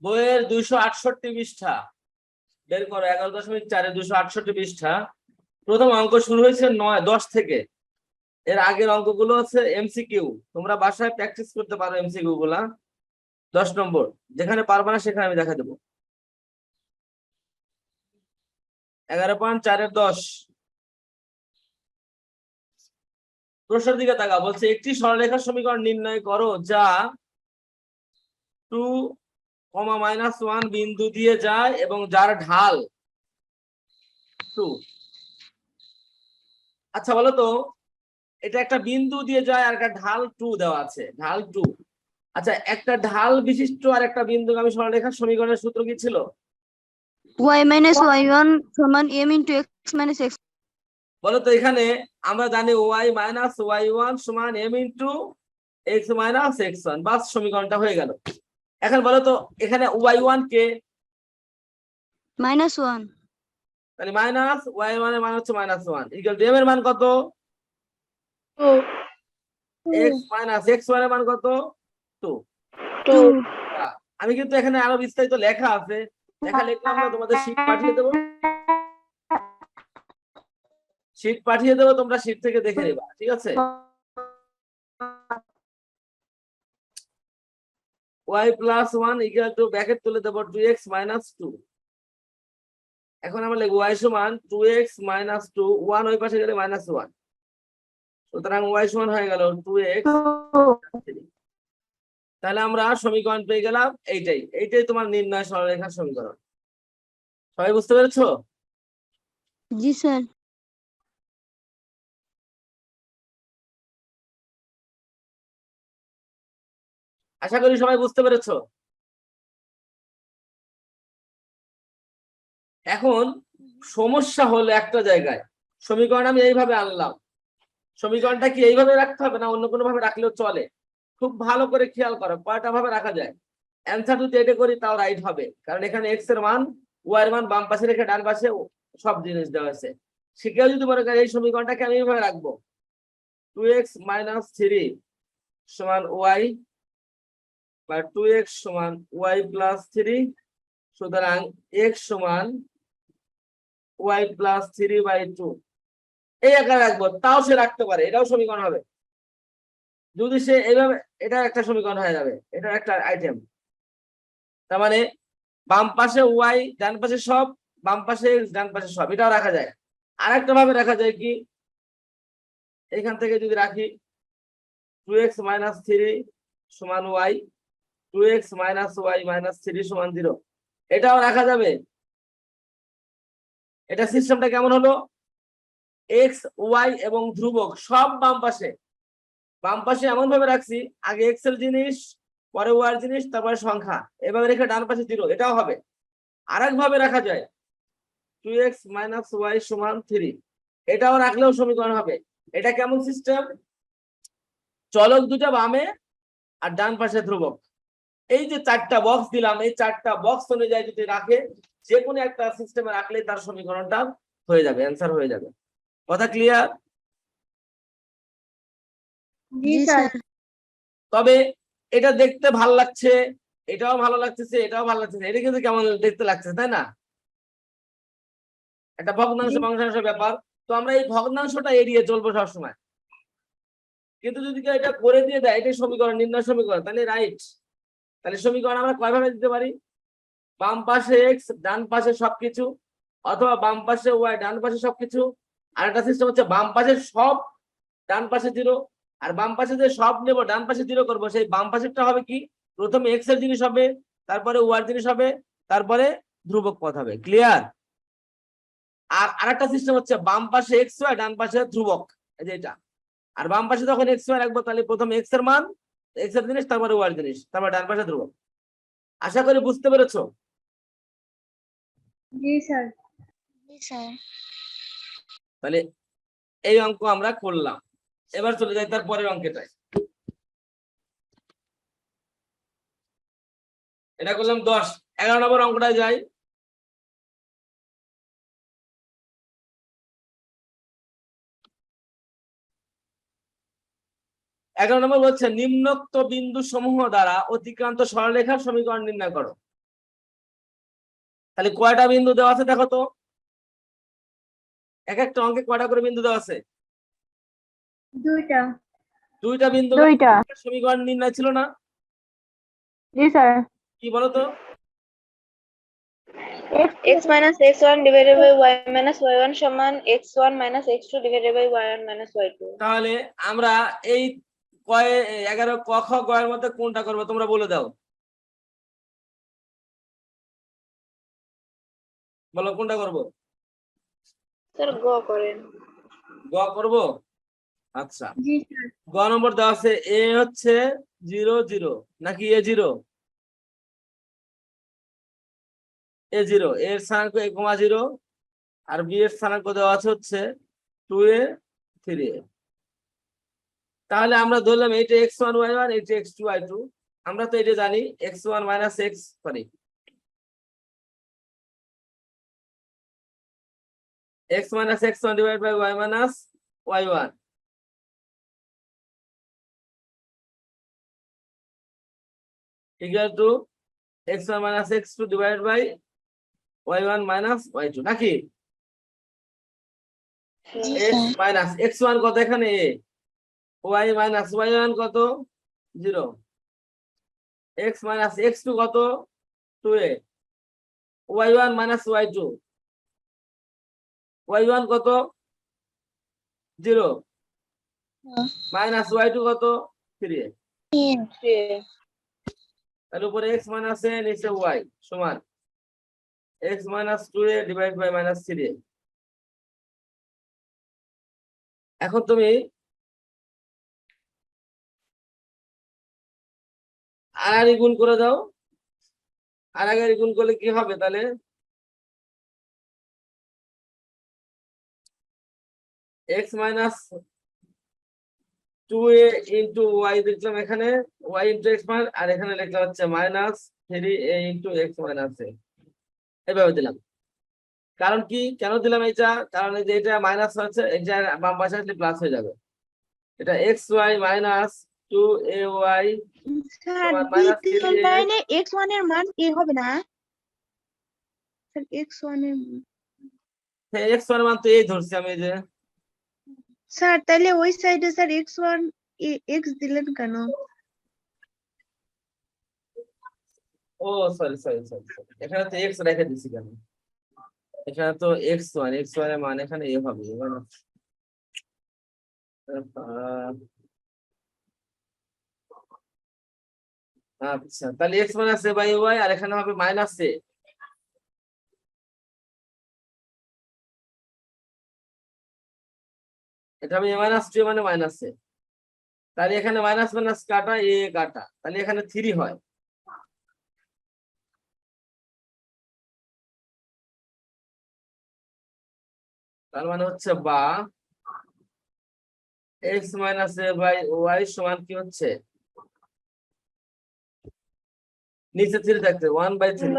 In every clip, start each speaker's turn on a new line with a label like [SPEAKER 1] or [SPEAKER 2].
[SPEAKER 1] বইয়ের 268 পৃষ্ঠা বের করো, 11.4 268 পৃষ্ঠা। প্রথম অঙ্ক শুরু হয়েছে 10 থেকে। এর আগের অঙ্কগুলো হচ্ছে এমসিকিউ, তোমরা বাসায় প্র্যাকটিস করতে পারো এমসিকিউ গুলা। 10 নম্বর, যেখানে পারবা না সেখানে আমি দেখা দেবো। 11.4-10 প্রশ্নের দিকে তাকা, বলছে একটি সরলরেখার সমীকরণ নির্ণয় করো যা 2, -1 বিন্দু দিয়ে যায় এবং যার ঢাল 2। আচ্ছা বলো তো, এটা একটা বিন্দু দিয়ে যায় আর একটা ঢাল 2 দেওয়া আছে, ঢাল 2। আচ্ছা, একটা ঢাল বিশিষ্ট আর একটা বিন্দুগামী সরলরেখার সমীকরণের সূত্র কি ছিল?
[SPEAKER 2] y minus y1 সমান m into x minus x।
[SPEAKER 1] বলো তো, এখানে আমরা জানি y মাইনাস y1 সমান m into x minus x1, বাস সমীকরণটা হয়ে গেল। এখন বলো তো, এখানে y1 কে
[SPEAKER 2] -1
[SPEAKER 1] তাহলে মাইনাস y1 এর মান হচ্ছে -1 ইকুয়াল টু m এর মান কত? x মাইনাস x1 এর মান কত? 2।
[SPEAKER 2] 2।
[SPEAKER 1] আমি কিন্তু এখানে আরো বিস্তারিত লেখা আছে, লেখা লিখলাম না, তোমাদের শীট পাঠিয়ে দেবো, শীট পাঠিয়ে দেবো, তোমরা শীট থেকে দেখে নেবা, ঠিক আছে? y plus 1 equal to bracket তুলে দেবো 2x মাইনাস 2। এখন আমরা লিখব y সমান 2x মাইনাস 2, 1 ওই পাশে গেলে -1, সুতরাং y সমান হয়ে গেল 2x। তাহলে আমরা সমীকরণ পেয়ে গেলাম এইটাই, এইটাই তোমার নির্ণয় সরলরেখার সমীকরণ। সবাই বুঝতে পেরেছো?
[SPEAKER 2] জি স্যার।
[SPEAKER 1] আশা করি সবাই বুঝতে পেরেছো। এখন সমস্যা হলো একটা জায়গায়, সমীকরণ আমি এইভাবে আনলাম, সমীকরণটা কি এইভাবে রাখতে হবে না অন্য কোনো ভাবে রাখলেও চলে? খুব ভালো করে খেয়াল করো কয়টা ভাবে রাখা যায়। অ্যান্সার যদি এটা করি তাও রাইট হবে, কারণ এখানে এক্স এর মান, ওয়াই এর মান বাম পাশে রেখে ডান পাশে সব জিনিস দেওয়া হয়েছে। সে কেউ যদি মনে করে এই সমীকরণটাকে আমি এইভাবে রাখবো, 2x মাইনাস 3 সমান ওয়াই বা 2x সমান ওয়াই প্লাস 3, সুতরাং x সমান ওয়াই প্লাস 3/2 এই আকারে রাখবো, তাও সে রাখতে পারে, এটাও সমীকরণ হবে। যদি সে এইভাবে, এটা একটা সমীকরণ হয়ে যাবে, এটা একটা আইটেম। তার মানে বাম পাশে ওয়াই ডান পাশে সব, বাম পাশে ডান পাশে সব, এটাও রাখা যায়। আর একটা ভাবে রাখা যায় কি, এখান থেকে যদি রাখি 2x মাইনাস 3 সমান Y, 2x minus Y minus 3 সমান 0, এটাও রাখা যাবে। এটা সিস্টেমটা কেমন হলো, এক্স ওয়াই এবং ধ্রুবক সব বাম পাশে, বাম পাশে এমন ভাবে রাখছি, আগে এক্স এর জিনিস, পরে ওয়াই এর জিনিস, তারপরে সংখ্যা, এভাবে রেখে ডান পাশে 0, এটাও হবে। আর এক ভাবে রাখা যায় 2x মাইনাস ওয়াই সমান 3, এটাও রাখলেও সমীকরণ হবে। এটা কেমন সিস্টেম, চলক দুটা বামে আর ডান পাশে ধ্রুবক, এই যে 4টা বক্স দিলাম, এই 4টা বক্স অনুযায়ী যদি রাখে, যে কোনো একটা সিস্টেমে রাখলেই তার সমীকরণটা হয়ে যাবে, অ্যান্সার হয়ে যাবে। কথা ক্লিয়ার?
[SPEAKER 2] জি স্যার।
[SPEAKER 1] তবে এটা দেখতে ভালো লাগছে, এটাও ভালো লাগতেছে, এটাও ভালো লাগতেছে, এটা কিন্তু কেমন দেখতে লাগছে, তাই না? একটা ভগ্নাংশ ভগ্নাংশের ব্যাপার, তো আমরা এই ভগ্নাংশটা এড়িয়ে চলবো সবসময়। কিন্তু যদি কেউ এটা করে দিয়ে দেয় এটাই সমীকরণ, নির্ণয় সমীকরণ, তাহলে রাইট। তাহলে সমীকরণ আমরা কয় ভাবে দিতে পারি, বাম পাশে এক্স ডান পাশে সবকিছু, অথবা বাম পাশে ওয়াই ডান পাশে সবকিছু। আর একটা সিস্টেম হচ্ছে বাম পাশে সব ডান পাশে 0, আর বাম পাশে যে সব নেব ডান পাশে 0 করবো, সেই বাম পাশেরটা হবে কি, প্রথমে এক্স এর জিনিস হবে, তারপরে ওয়াই জিনিস হবে, তারপরে ধ্রুবক পদ হবে। ক্লিয়ার? আর আরেকটা সিস্টেম হচ্ছে বাম পাশে এক্স ওয়াই ডান পাশে ধ্রুবক, এই যে এটা। আর বাম পাশে যখন এক্স ওয়াই রাখবো, তাহলে প্রথম এক্স এর মান, এক্স এর জিনিস, তারপরে ওয়াই জিনিস, তারপরে ডান পাশে ধ্রুবক। আশা করি বুঝতে পেরেছো।
[SPEAKER 2] জি স্যার। জি স্যার।
[SPEAKER 1] তাহলে এই অঙ্ক আমরা করলাম, এবার চলে যাই তার পরের অঙ্কেটায়। এটা করলাম 10। 11 নম্বর অঙ্কটায় যাই। এগারো নম্বর বলছে নিম্নোক্ত বিন্দু সমূহ দ্বারা অতিক্রান্ত সরলরেখার সমীকরণ নির্ণয় করো। তাহলে কয়টা বিন্দু দেওয়া আছে দেখো তো, এক একটা অঙ্কে কয়টা করে বিন্দু দেওয়া আছে?
[SPEAKER 2] দুইটা।
[SPEAKER 1] দুইটা বিন্দু।
[SPEAKER 2] দুইটা।
[SPEAKER 1] সমীকরণ নির্ণয় ছিল না?
[SPEAKER 2] জি স্যার।
[SPEAKER 1] কি বলো তো?
[SPEAKER 3] x minus x1 divided by y minus y1 সমান x1 minus x2 divided by y1 minus y2।
[SPEAKER 1] তাহলে আমরা এই 11 ক খ গ এর মধ্যে কোনটা করবো তোমরা বলে দাও, বলো কোনটা করব?
[SPEAKER 3] স্যার গ করেন।
[SPEAKER 1] গ করব। আচ্ছা,
[SPEAKER 2] জি স্যার।
[SPEAKER 1] গ নম্বর দেওয়া আছে এ হচ্ছে 0 0 নাকি a0? a0 এর স্থানাঙ্ক a,0 আর বি এর স্থানাঙ্ক দেওয়া আছে হচ্ছে 2a 3a। তাহলে আমরা ধরলাম এটা x1 y1 এটা x2 y2। আমরা তো এটা জানি x1 minus x, sorry x minus x1 divided by y minus y1 equal to x1 minus x2 divided by y1 minus y2 নাকি? x minus x1 কত এখানে a, y minus y1 কত 0, x minus x2 কত 2a, y1 minus y2, y1 কত 0 minus y2 কত 3a। তার উপরে x minus a নিচে y সমান x minus 2a divided by minus 3a। এখন তুমি আড়াআড়ি গুণ করে দাও, আড়াআড়ি গুণ করলে কি হবে তাহলে? x minus 2a into y লিখলাম এখানে, y into x minus, আর এখানে লিখলাম হচ্ছে minus 3a into x minus a, এভাবে দিলাম। কারণ কি, কেন দিলাম এটা? কারণ এই যে এটা মাইনাস হচ্ছে, এটা বাম পাশে আসলে প্লাস হয়ে যাবে। এটা xy minus 2ay
[SPEAKER 4] স্যার
[SPEAKER 1] সমান minus
[SPEAKER 4] দ্বিতীয়
[SPEAKER 1] 3a।
[SPEAKER 4] লাইনে x1 এর মান a হবে না স্যার? x1 এর
[SPEAKER 1] হ্যাঁ, x1 মান তো এই ধরছি আমি, এই যে
[SPEAKER 4] স্যার তাহলে ওই সাইডে স্যার x1 x দিলেন কেন?
[SPEAKER 1] ও সরি সরি সরি সরি, এখানে তো x রেখে দিছি কেন? এখানে তো x1 এর মান এখানে a হবে। আচ্ছা, তাহলে x minus a by y, আর এখানে হবে মাইনাস a। এটা হবে a minus 2 মানে মাইনাস a। তাহলে এখানে মাইনাস মাইনাস কাটা, a কাটা, তাহলে এখানে 3 হয়। তার মানে হচ্ছে বা x minus a by y সমান কি হচ্ছে? নিচে 3 থাকছে 1/3,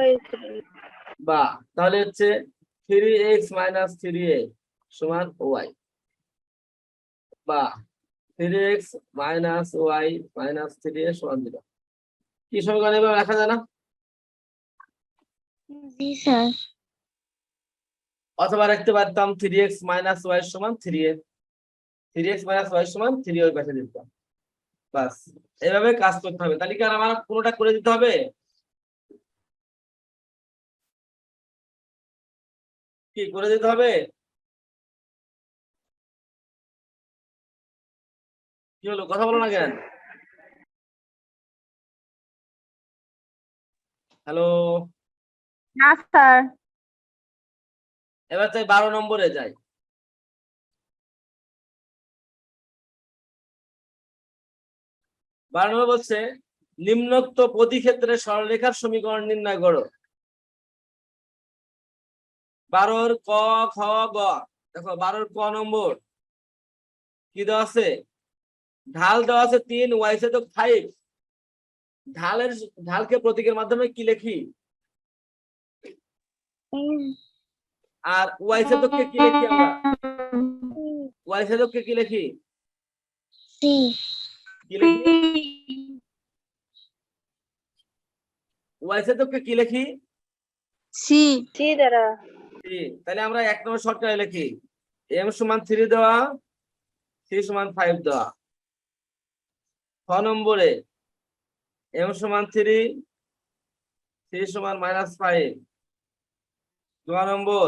[SPEAKER 1] বা তাহলে হচ্ছে 3x minus 3a সমান y, বা 3x minus y minus 3a সমান 0। কি সমীকরণ এভাবে লেখা যায় না?
[SPEAKER 2] জি স্যার।
[SPEAKER 1] অথবা রাখতে পারতাম 3x minus y সমান 3a, 3x minus y সমান 3a ওই পাশে দিতাম, বাস। এভাবে কাজ করতে হবে। তাহলে কি আর আমার কোনোটা করে দিতে হবে? কি করে দিতে হবে? কি হলো, কথা বলো না কেন? হ্যালো,
[SPEAKER 2] না স্যার।
[SPEAKER 1] এবার তাই 12 নম্বরে যাই। 12 নম্বর বলছে নিম্নোক্ত প্রতিক্ষেত্রে সরলরেখার সমীকরণ নির্ণয় করো। 12 ক খ গ। দেখো 12 ক নম্বর কি দেওয়া আছে? ঢাল দেওয়া আছে 3, y ছেদক 5। ঢালকে প্রতীকের মাধ্যমে কি লিখি? আর y ছেদককে কি লিখি আমরা? y ছেদককে কি লিখি?
[SPEAKER 2] সি।
[SPEAKER 1] কি লিখি? y ছেদককে কি লিখি?
[SPEAKER 2] সি
[SPEAKER 3] সি দ্বারা
[SPEAKER 1] তাহলে আমরা 1 নম্বর শর্টকাটে লিখি m সমান 3 দেওয়া, c সমান 5 দেওয়া। 6 নম্বরে m সমান 3, c সমান -5। 2 নম্বর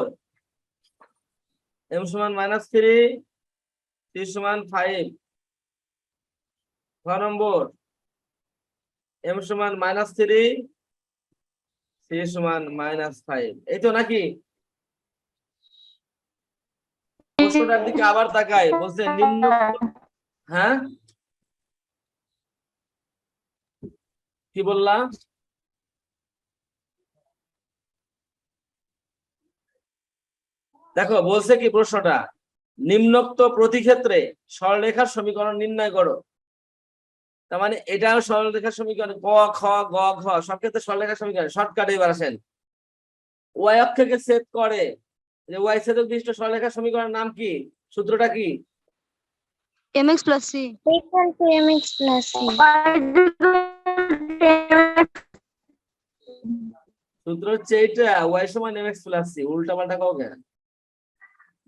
[SPEAKER 1] m সমান -3, c সমান 5। 6 নম্বর m সমান -3, c সমান -5। এই তো নাকি? প্রশ্নটার দিকে আবার তাকাই, বলছে নিম্ন। হ্যাঁ কি বললা? দেখো বলছে কি প্রশ্নটা, নিম্নোক্ত প্রতিক্ষেত্রে সরলরেখার সমীকরণ নির্ণয় করো। তার মানে এটাও সরলরেখার সমীকরণ, ক খ গ ঘ সব ক্ষেত্রে সরলরেখার সমীকরণ। শর্টকাটে এবার আসেন, ওয়াই অক্ষকে ছেদ করে যে ওয়াই ছেদক বিশিষ্ট সরলরেখার সমীকরণের নাম কি? সূত্রটা কি?
[SPEAKER 2] mx plus c
[SPEAKER 4] mx plus c
[SPEAKER 1] সূত্র হচ্ছে এইটা, ওয়াই সমান mx প্লাস c। উল্টা পাল্টা কাও কেন?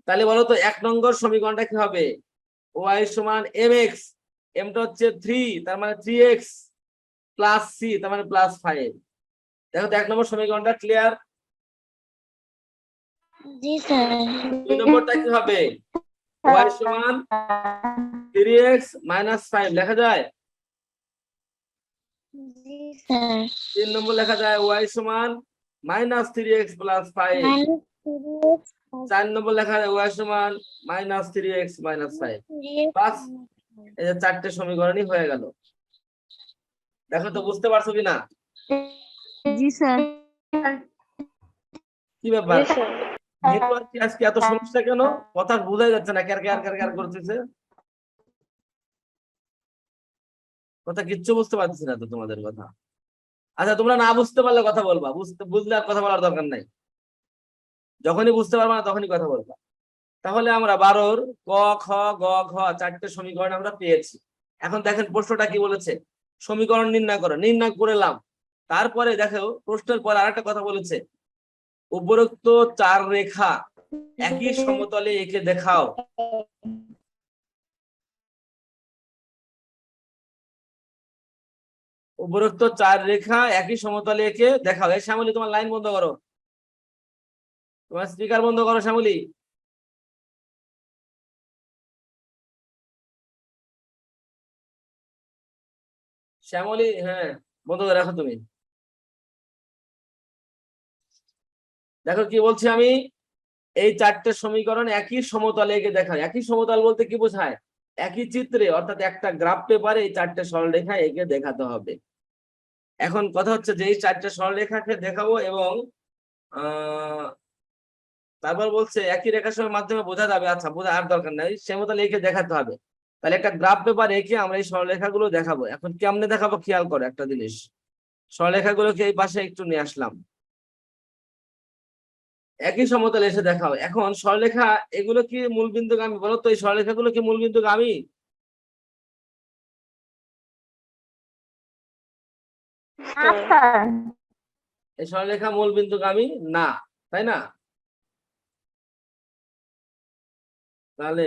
[SPEAKER 1] তাহলে বলো তো 1 নম্বর সমীকরণটা কি হবে? ওয়াই সমান mx, mটা হচ্ছে 3, তার মানে 3x প্লাস c, তার মানে +5। দেখো তো 1 নম্বর সমীকরণটা ক্লিয়ার?
[SPEAKER 4] জি স্যার
[SPEAKER 1] 2 নম্বরটা কি হবে? y সমান 3x - 5 লেখা যায়।
[SPEAKER 4] জি স্যার
[SPEAKER 1] 3 নম্বর লেখা যায় y সমান -3x + 5। 4 নম্বর লেখা যায় y সমান -3x - 5। বাস, এই যে 4টে সমীকরণই হয়ে গেল। দেখো তো বুঝতে পারছো কিনা?
[SPEAKER 2] জি স্যার
[SPEAKER 1] কি ব্যাপার,
[SPEAKER 3] জি স্যার
[SPEAKER 1] নেটওয়ার্ক কি আজকে এত সমস্যা কেন? কথা বোঝাই যাচ্ছে না, ক্যার ক্যার ক্যার ক্যার করতেছে। কথা কিচ্ছু বুঝতে পারছি না তো তোমাদের কথা। আচ্ছা তোমরা না বুঝতে পারলে কথা বলবা, বুঝলে আর কথা বলার দরকার নাই। যখনই বুঝতে পারবা না তখনই কথা বলবা। তাহলে আমরা 12 ক খ গ ঘ 4টে সমীকরণ আমরা পেয়েছি। এখন দেখেন প্রশ্নটা কি বলেছে, সমীকরণ নির্ণয় করো। নির্ণয় করলাম, তারপরে দেখো প্রশ্নের পর আরেকটা কথা বলেছে, উপরোক্ত 4 রেখা একই সমতলে এঁকে দেখাও। উপরোক্ত 4 রেখা একই সমতলে এঁকে দেখাও। এই শ্যামলী তোমার লাইন বন্ধ করো, তোমার স্পিকার বন্ধ করো শ্যামলী। শ্যামলী হ্যাঁ বন্ধ করে রাখো তুমি। দেখো কি বলছি আমি, এই 4টে সমীকরণ একই সমতলে এঁকে দেখাও। একই সমতল বলতে কি বোঝায়? একই চিত্রে, অর্থাৎ একটা গ্রাফ পেপারে এই 4টে সরলরেখা এঁকে দেখাতে হবে। এখন কথা হচ্ছে যে এই 4টে সরলরেখাকে দেখাবো এবং তারপর বলছে একই রেখাসমূহের মাধ্যমে বোঝা যাবে। আচ্ছা বোঝা আর দরকার নাই, সমতলে এঁকে দেখাতে হবে। তাহলে একটা গ্রাফ পেপার এঁকে আমরা এই সরলরেখাগুলো দেখাবো। এখন কেমনে দেখাবো খেয়াল করো একটা জিনিস, সরলরেখাগুলোকে এই পাশে একটু নিয়ে আসলাম, একই সমতলে এসে দেখাও। এখন সরলরেখা এগুলো কি মূলবিন্দুগামী? বলো তো এই সরলরেখাগুলো কি মূলবিন্দুগামী? এই সরলরেখা মূলবিন্দুগামী না, তাই না? তাহলে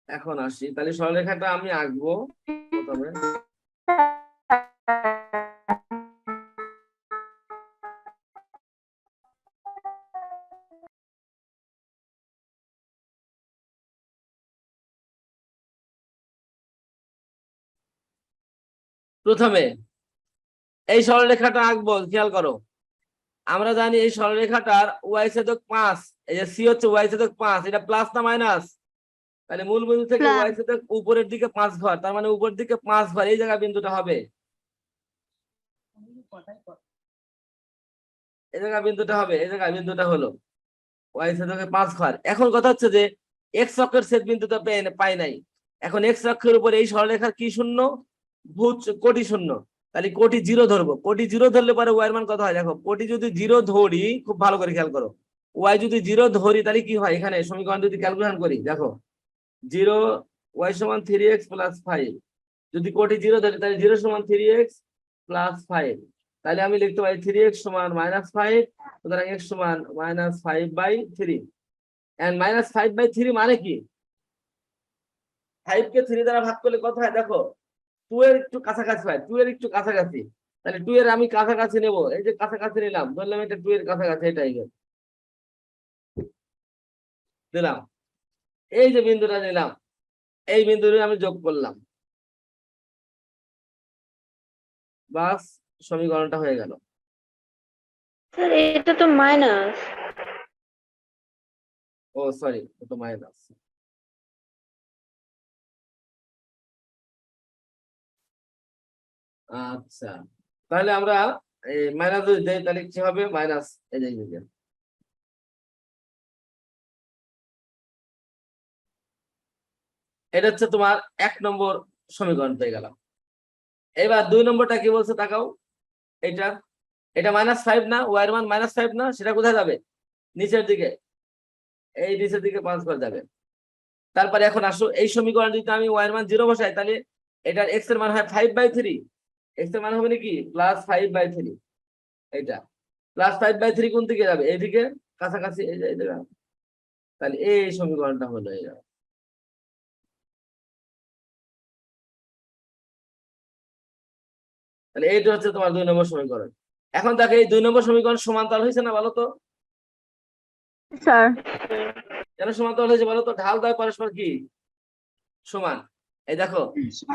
[SPEAKER 1] এখন আসি, তাহলে সরলরেখাটা আমি আঁকবো প্রথমে। প্রথমে এই সরলরেখাটা আঁকবো, খেয়াল করো। আমরা জানি এই সরলরেখাটার ওয়াই ছেদক 5, এই যে সি হচ্ছে ওয়াই ছেদক 5, এটা প্লাস না মাইনাস? তাহলে মূল বিন্দু থেকে
[SPEAKER 2] Plus.
[SPEAKER 1] ওয়াই ছেদক উপরের দিকে 5 ঘর, তার মানে উপরের দিকে 5 ঘর, এই জায়গা বিন্দুটা হবে। এই জায়গা বিন্দুটা হবে, এই জায়গা বিন্দুটা হলো ওয়াই ছেদকে 5 ঘর। এখন কথা হচ্ছে যে এক্স অক্ষের ছেদ বিন্দুটা পাই নাই। এখন এক্স অক্ষের উপর এই সরলরেখার কি শূন্য? ভুজ কোটি শূন্য। তাহলে কোটি 0 ধরবো। কোটি 0 ধরলে পরে ওয়াই এর মান কত হয়? দেখো কোটি যদি 0 ধরি, খুব ভালো করে খেয়াল করো, ওয়াই যদি 0 ধরি তাহলে কি হয়? এখানে সমীকরণ যদি ক্যালকুলেশন করি, দেখো 0 ওয়াই সমান 3x + 5। যদি কোটি 0 ধরি তাহলে 0 সমান 3x + 5। তাহলে আমি লিখতে পারি 3x সমান -5, সুতরাং x সমান -5/3। এন্ড -5/3 মানে কি? 5 কে 3 দ্বারা ভাগ করলে কত হয় দেখো, 2 এর একটু কাছাকাছি হয়, 2 এর একটু কাছাকাছি। তাহলে 2 এর আমি কাছাকাছি নেব, এই যে কাছাকাছি নিলাম, ধরলাম এটা 2 এর কাছাকাছি, এটাই দিলাম। এই যে বিন্দুটা নিলাম, এই বিন্দুটা আমি যোগ করলাম, বাস সমীকরণটা হয়ে গেল।
[SPEAKER 3] স্যার এটা তো মাইনাস।
[SPEAKER 1] ও সরি, তো মাইনাস। আচ্ছা, তাহলে আমরা মাইনাস যদি দেই তাহলে কি হবে? মাইনাস, এই যে এটা হচ্ছে তোমার 1 নম্বর সমীকরণ পেয়ে গেলাম। এবার 2 নম্বরটা কি বলছে তাকাও, এটা এটা -5 না, ওয়াই এর মান -5 না, সেটা কোথায় যাবে? নিচের দিকে, এই নিচের দিকে 5 করে যাবে। তারপরে এখন আসো, এই সমীকরণ যদি আমি ওয়াই এর মান 0 বসাই, তাহলে এটার x এর মান হয় 5/3, x এর মান হবে নাকি +5/3। এইটা +5/3 কোন দিকে যাবে? এইদিকে কাছাকাছি, এই যে এইদিকে। তাহলে এই সমীকরণটা হলো এই। তাহলে এইটা হচ্ছে তোমার 2 নম্বর সমীকরণ। এখন দেখো এই 2 নম্বর সমীকরণ সমান্তরাল হয়েছে না বলো তো?
[SPEAKER 2] স্যার
[SPEAKER 1] কেন সমান্তরাল হয়েছে বলো তো? ঢাল দ্বয় পরস্পর কি সমান। এই দেখো,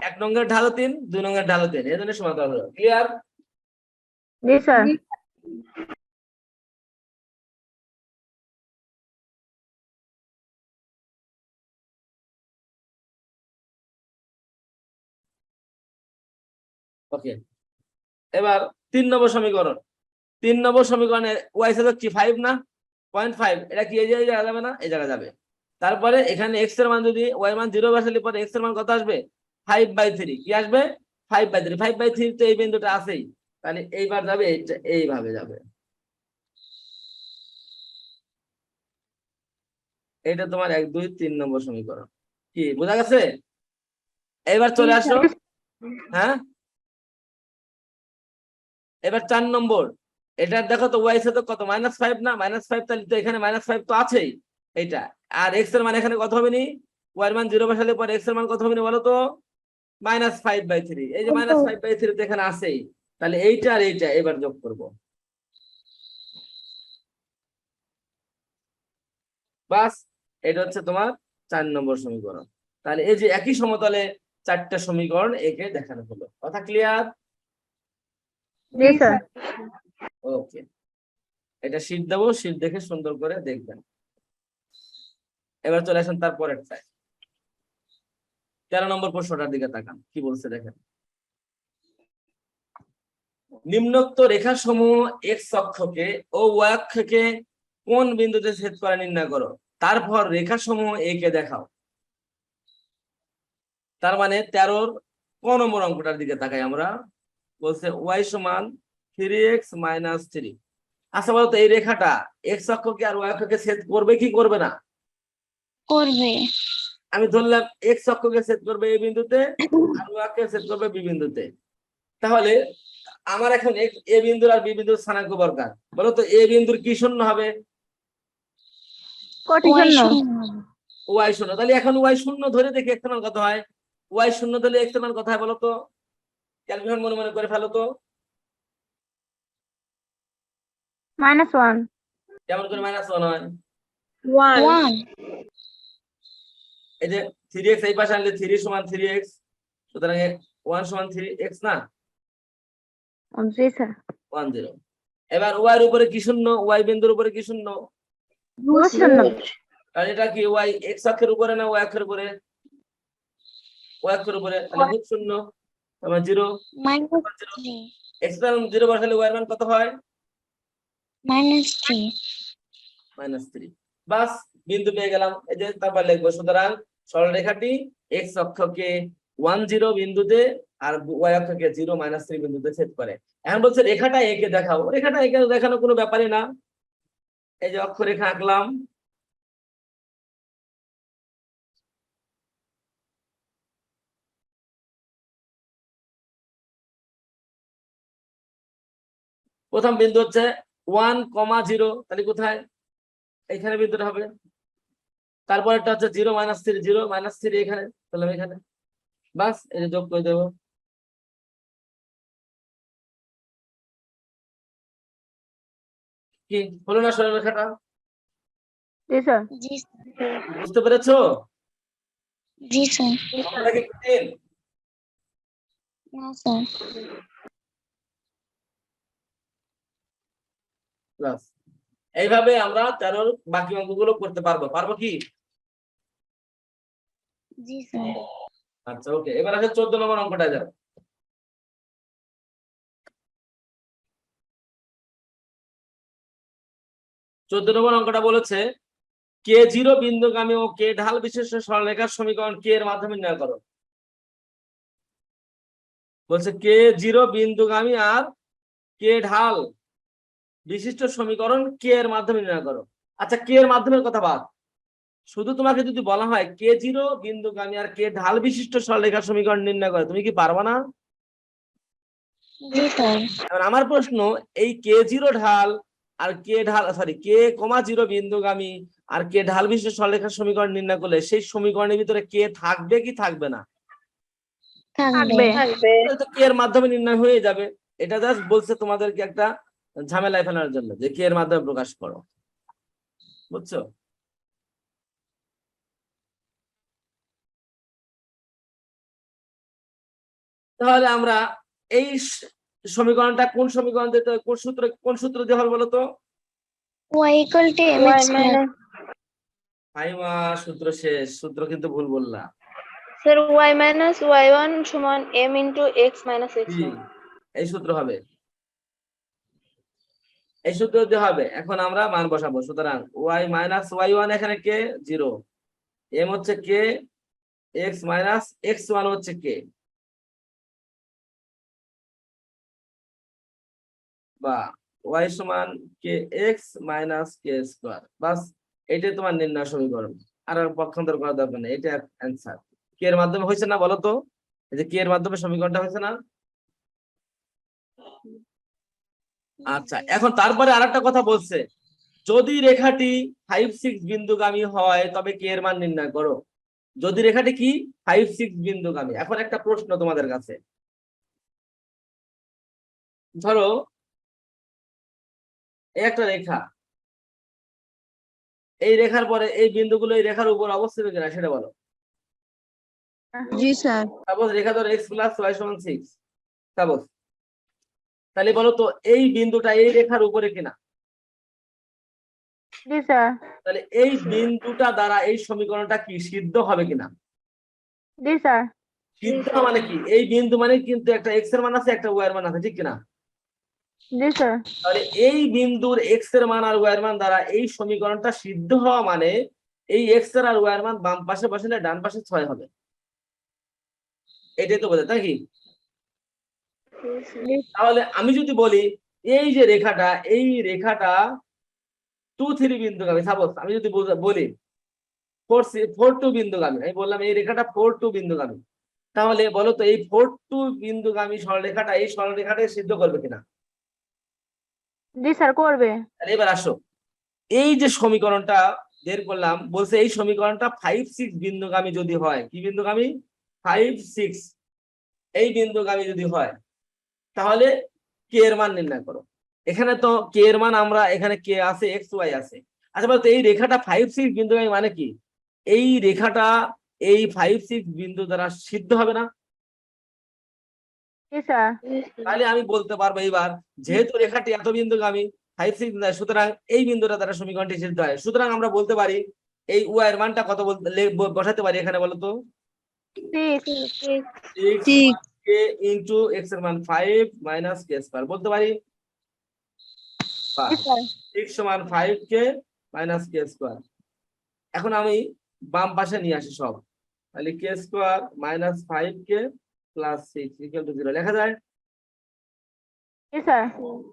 [SPEAKER 1] 1 নঙ্গের ঢালও 3, 2 নঙ্গের ঢালও 3, এই জন্য সমান্তরাল হলো। ক্লিয়ার?
[SPEAKER 2] জি স্যার
[SPEAKER 1] ওকে, এবার 3 নম্বর সমীকরণ। 3 নম্বর সমীকরণে y সূচক কি 5 না? 0.5, এটা কি এই জায়গায় যাবে না? এই জায়গায় যাবে। তারপরে এখানে x এর মান যদি y এর মান 0 বসালে পরে x এর মান কত আসবে? 5/3। কি আসবে? 5/3। 5/3 তো এই বিন্দুটা আছেই, তাহলে এইবার যাবে এইভাবে যাবে। এটা তোমার 1 2 3 নম্বর সমীকরণ। কি বোঝা গেছে? এবার চলে আসো, হ্যাঁ, এবার 4 নম্বর। এটা দেখো তো y সূচক কত? -5 না? -5, তাহলে তো এখানে -5 তো আছেই এইটা। আর x এর মান এখানে কত হবে নি? y এর মান 0 বসালে পরে x এর মান কত হবে নি বলো তো? -5/3। এই যে -5/3 তো এখানে আছেই, তাহলে এইটা আর এইটা এবার যোগ করব, বাস। এটা হচ্ছে তোমার 4 নম্বর সমীকরণ। তাহলে এই যে একই সমতলে 4টা সমীকরণ একে দেখানো হলো। কথা ক্লিয়ার?
[SPEAKER 2] জি স্যার
[SPEAKER 1] ওকে, এটা শীট দেবো, শীট দেখে সুন্দর করে দেখবেন। এবার চলে আসেন তারপরেরটায়, 13 নম্বর প্রশ্নটার দিকে তাকান, কি বলছে দেখেন। নিম্নোক্ত রেখাসমূহ এক্স অক্ষকে ও ওয়াই অক্ষকে কোন বিন্দুতে ছেদ করে নির্ণয় করো, তারপর রেখাসমূহ একে দেখাও। তার মানে 13-র ক নম্বর অঙ্কটার দিকে তাকাই আমরা। বলছে y সমান 3x - 3। আচ্ছা বলতো, এই রেখাটা এক্স অক্ষকে আর ওয়াই অক্ষকে ছেদ করবে কি করবে না?
[SPEAKER 2] করবে
[SPEAKER 1] আমি ধরলাম এক্স অক্ষকে ছেদ করবে এই বিন্দুতে, আর ওয়াই অক্ষকে ছেদ করবে বি বিন্দুতে। তাহলে আমার এখন এ বিন্দুর আর বি বিন্দুর স্থানাঙ্ক দরকার। বলো তো এ বিন্দুর কি শূন্য হবে?
[SPEAKER 2] কোটি শূন্য
[SPEAKER 1] ওয়াই শূন্য। তাহলে এখন ওয়াই শূন্য ধরে দেখি এক্স এর মান কত হয়। ওয়াই শূন্য ধরলে এক্স এর মান কত হয় বলো তো? ক্যালকুলেশন মনে মনে করে ফেলো তো।
[SPEAKER 2] -1
[SPEAKER 1] কেমন করে -1 হয়?
[SPEAKER 3] 1
[SPEAKER 1] এই যে 3x এই পাশে আনলে 3 সমান 3x, সুতরাং 1 সমান 3x না?
[SPEAKER 2] জি স্যার
[SPEAKER 1] 1 0। এবার ওয়াই এর উপরে কি শূন্য? ওয়াই বিন্দুর উপরে কি শূন্য?
[SPEAKER 2] শূন্য
[SPEAKER 1] আর এটা কি ওয়াই এক্স অক্ষের উপরে না ওয়াই অক্ষের উপরে? ওয়াই অক্ষের উপরে, তাহলে খুব শূন্য, তারপর 0। এক্স এর মান 0 বসালে ওয়াই এর মান কত হয়? -3। বাস, বিন্দু পেয়ে গেলাম। এই যে তারপর লিখবো, সুতরাং সরলরেখাটি এক্স অক্ষকে 1 0 বিন্দুতে আর ওয়াই অক্ষকে 0 -3 বিন্দুতে ছেদ করে। এখন বলছে রেখাটা একে দেখাও। রেখাটা একে দেখানো কোনো ব্যাপারই না। এই যে অক্ষরেখা আঁকলাম, প্রথম বিন্দু হচ্ছে 1,0, তাহলে কোথায়? এখানে বিন্দুটা হবে। তারপরটা হচ্ছে 0 - 3, 0 - 3 এখানে, তাহলে এখানে বাস এই যে যোগ করে দেবো। কি হলো না সরলরেখাটা?
[SPEAKER 2] জি স্যার।
[SPEAKER 1] বুঝতে পেরেছো?
[SPEAKER 2] জি স্যার।
[SPEAKER 1] অঙ্কটা কি কঠিন?
[SPEAKER 2] না স্যার।
[SPEAKER 1] ব্যাস। এইভাবে আমরা 13 বাকি অঙ্কগুলো করতে পারবো কি?
[SPEAKER 2] জি স্যার।
[SPEAKER 1] আচ্ছা ওকে, এবার আছে 14 নম্বর অঙ্কটা যাও। 14 নম্বর অঙ্কটা বলেছে K0 বিন্দুগামী ও K ঢাল বিশিষ্ট সরলরেখার সমীকরণ K এর মাধ্যমে নির্ণয় করো। বলছে K0 বিন্দুগামী আর K ঢাল বিশিষ্ট সমীকরণ K এর মাধ্যমে নির্ণয় করো। আচ্ছা K এর মাধ্যমের কথা বাদ, শুধু তোমাকে যদি বলা হয় K0 বিন্দুগামী আর K ঢাল বিশিষ্ট সরলরেখার সমীকরণ নির্ণয় করো, তুমি কি পারবা না?
[SPEAKER 2] জি স্যার।
[SPEAKER 1] এবার আমার প্রশ্ন, এই K0 ঢাল আর K,0 বিন্দুগামী আর K ঢাল বিশিষ্ট সরলরেখার সমীকরণ নির্ণয় করলে সেই সমীকরণের ভিতরে K থাকবে কি থাকবে না?
[SPEAKER 2] থাকবে।
[SPEAKER 3] থাকবে।
[SPEAKER 1] তাহলে তো K এর মাধ্যমে নির্ণয় হয়ে যাবে। এটা জাস্ট বলছে তোমাদেরকে একটা ঝামেলায় ফেলার জন্য যে K এর মাধ্যমে প্রকাশ করো, বুঝছো? তাহলে আমরা এই সমীকরণটা কোন সমীকরণ দিতে, কোন সূত্র দিয়ে হবে বলো তো?
[SPEAKER 2] y equal to
[SPEAKER 3] y
[SPEAKER 2] mx
[SPEAKER 3] minus
[SPEAKER 1] Faima সূত্র শেষ, সূত্র কিন্তু ভুল বললাম।
[SPEAKER 3] স্যার y minus y1 সমান m into x minus
[SPEAKER 1] কি
[SPEAKER 3] x1।
[SPEAKER 1] এই সূত্র হবে, এই সূত্র দিয়ে হবে। এখন আমরা মান বসাবো, সুতরাং y - y1 এখানে কে 0, m হচ্ছে কে, x - x1 হচ্ছে কে, বা y সমান কে x মাইনাস কে স্কোয়ার। বাস এটাই তোমার নির্ণয় সমীকরণ, আর পক্ষান্তর করার দরকার নেই, এটা অ্যান্সার। কে এর মাধ্যমে হয়েছে না বলো তো? এই যে কে এর মাধ্যমে সমীকরণটা হয়েছে না? আচ্ছা এখন তারপরে আরেকটা কথা বলছে, যদি রেখাটি 5, 6 বিন্দুগামী হয় তবে কে এর মান নির্ণয় করো। যদি রেখাটি কি 5, 6 বিন্দুগামী। এখন একটা প্রশ্ন তোমাদের কাছে, ধরো এই একটা রেখা, এই রেখার পরে এই বিন্দুগুলো এই রেখার উপর অবস্থিত কিনা সেটা বলো।
[SPEAKER 2] জি স্যার।
[SPEAKER 1] সাপোজ রেখা ধরো x + y = 6, সাপোজ। তাহলে বলো তো এই বিন্দুটা এই রেখার উপরে কিনা?
[SPEAKER 2] জি স্যার।
[SPEAKER 1] তাহলে এই বিন্দুটা দ্বারা এই সমীকরণটা কি সিদ্ধ হবে কিনা?
[SPEAKER 2] জি স্যার।
[SPEAKER 1] সিদ্ধ মানে কি, এই বিন্দু মানে কিন্তু একটা x এর মান আছে, একটা y এর মান আছে, ঠিক কিনা?
[SPEAKER 2] জি স্যার।
[SPEAKER 1] তাহলে এই বিন্দুর x এর মান আর y এর মান দ্বারা এই সমীকরণটা সিদ্ধ হওয়া মানে এই x এর আর y এর মান বাম পাশে বসালে ডান পাশে 6 হবে। এটাই তো বোঝা, তাই কি? তাহলে আমি যদি বলি এই যে রেখাটা, এই রেখাটা 2, 3 বিন্দুগামী, সাপোজ আমি যদি বলি 4, 2 বিন্দুগামী, আমি বললাম এই রেখাটা 4, 2 বিন্দুগামী, তাহলে বলো তো এই 4, 2 বিন্দুগামী সরলরেখাটা এই সরলরেখাটাকে সিদ্ধ করবে কিনা?
[SPEAKER 2] জি স্যার করবে।
[SPEAKER 1] তাহলে এবার আসো, এই যে সমীকরণটা বের করলাম, বলছে এই সমীকরণটা 5, 6 বিন্দুগামী যদি হয়, কি বিন্দুগামী? 5, 6 এই বিন্দুগামী যদি হয় তাহলে কে এর মান নির্ণয় করো। এখানে তো কে এর মান আমরা এখানে কে আছে, এক্স ওয়াই আছে। আচ্ছা বলতো এই রেখাটা 5, 6 বিন্দুগামী মানে কি? এই রেখাটা এই 5, 6 বিন্দু দ্বারা সিদ্ধ হবে না?
[SPEAKER 2] জি স্যার।
[SPEAKER 1] তাহলে আমি বলতে পারবো এবার, যেহেতু রেখাটি এত বিন্দুগামী 5, 6, সুতরাং এই বিন্দুটা দ্বারা সমীকরণটি সিদ্ধ হয়। সুতরাং আমরা বলতে পারি এই ওয়াই এর মানটা কত বসাতে পারি এখানে বলো তো? 6
[SPEAKER 2] 6
[SPEAKER 1] k ইনটু x এর মান 5 মাইনাস k স্কয়ার বলতে পারি।
[SPEAKER 2] জি স্যার।
[SPEAKER 1] 6 সমান 5k মাইনাস k স্কয়ার। এখন আমি বাম পাশে নিয়ে আসি সব, তাহলে k square minus 5k plus 6 equal to 0 লেখা যায়।
[SPEAKER 2] জি স্যার।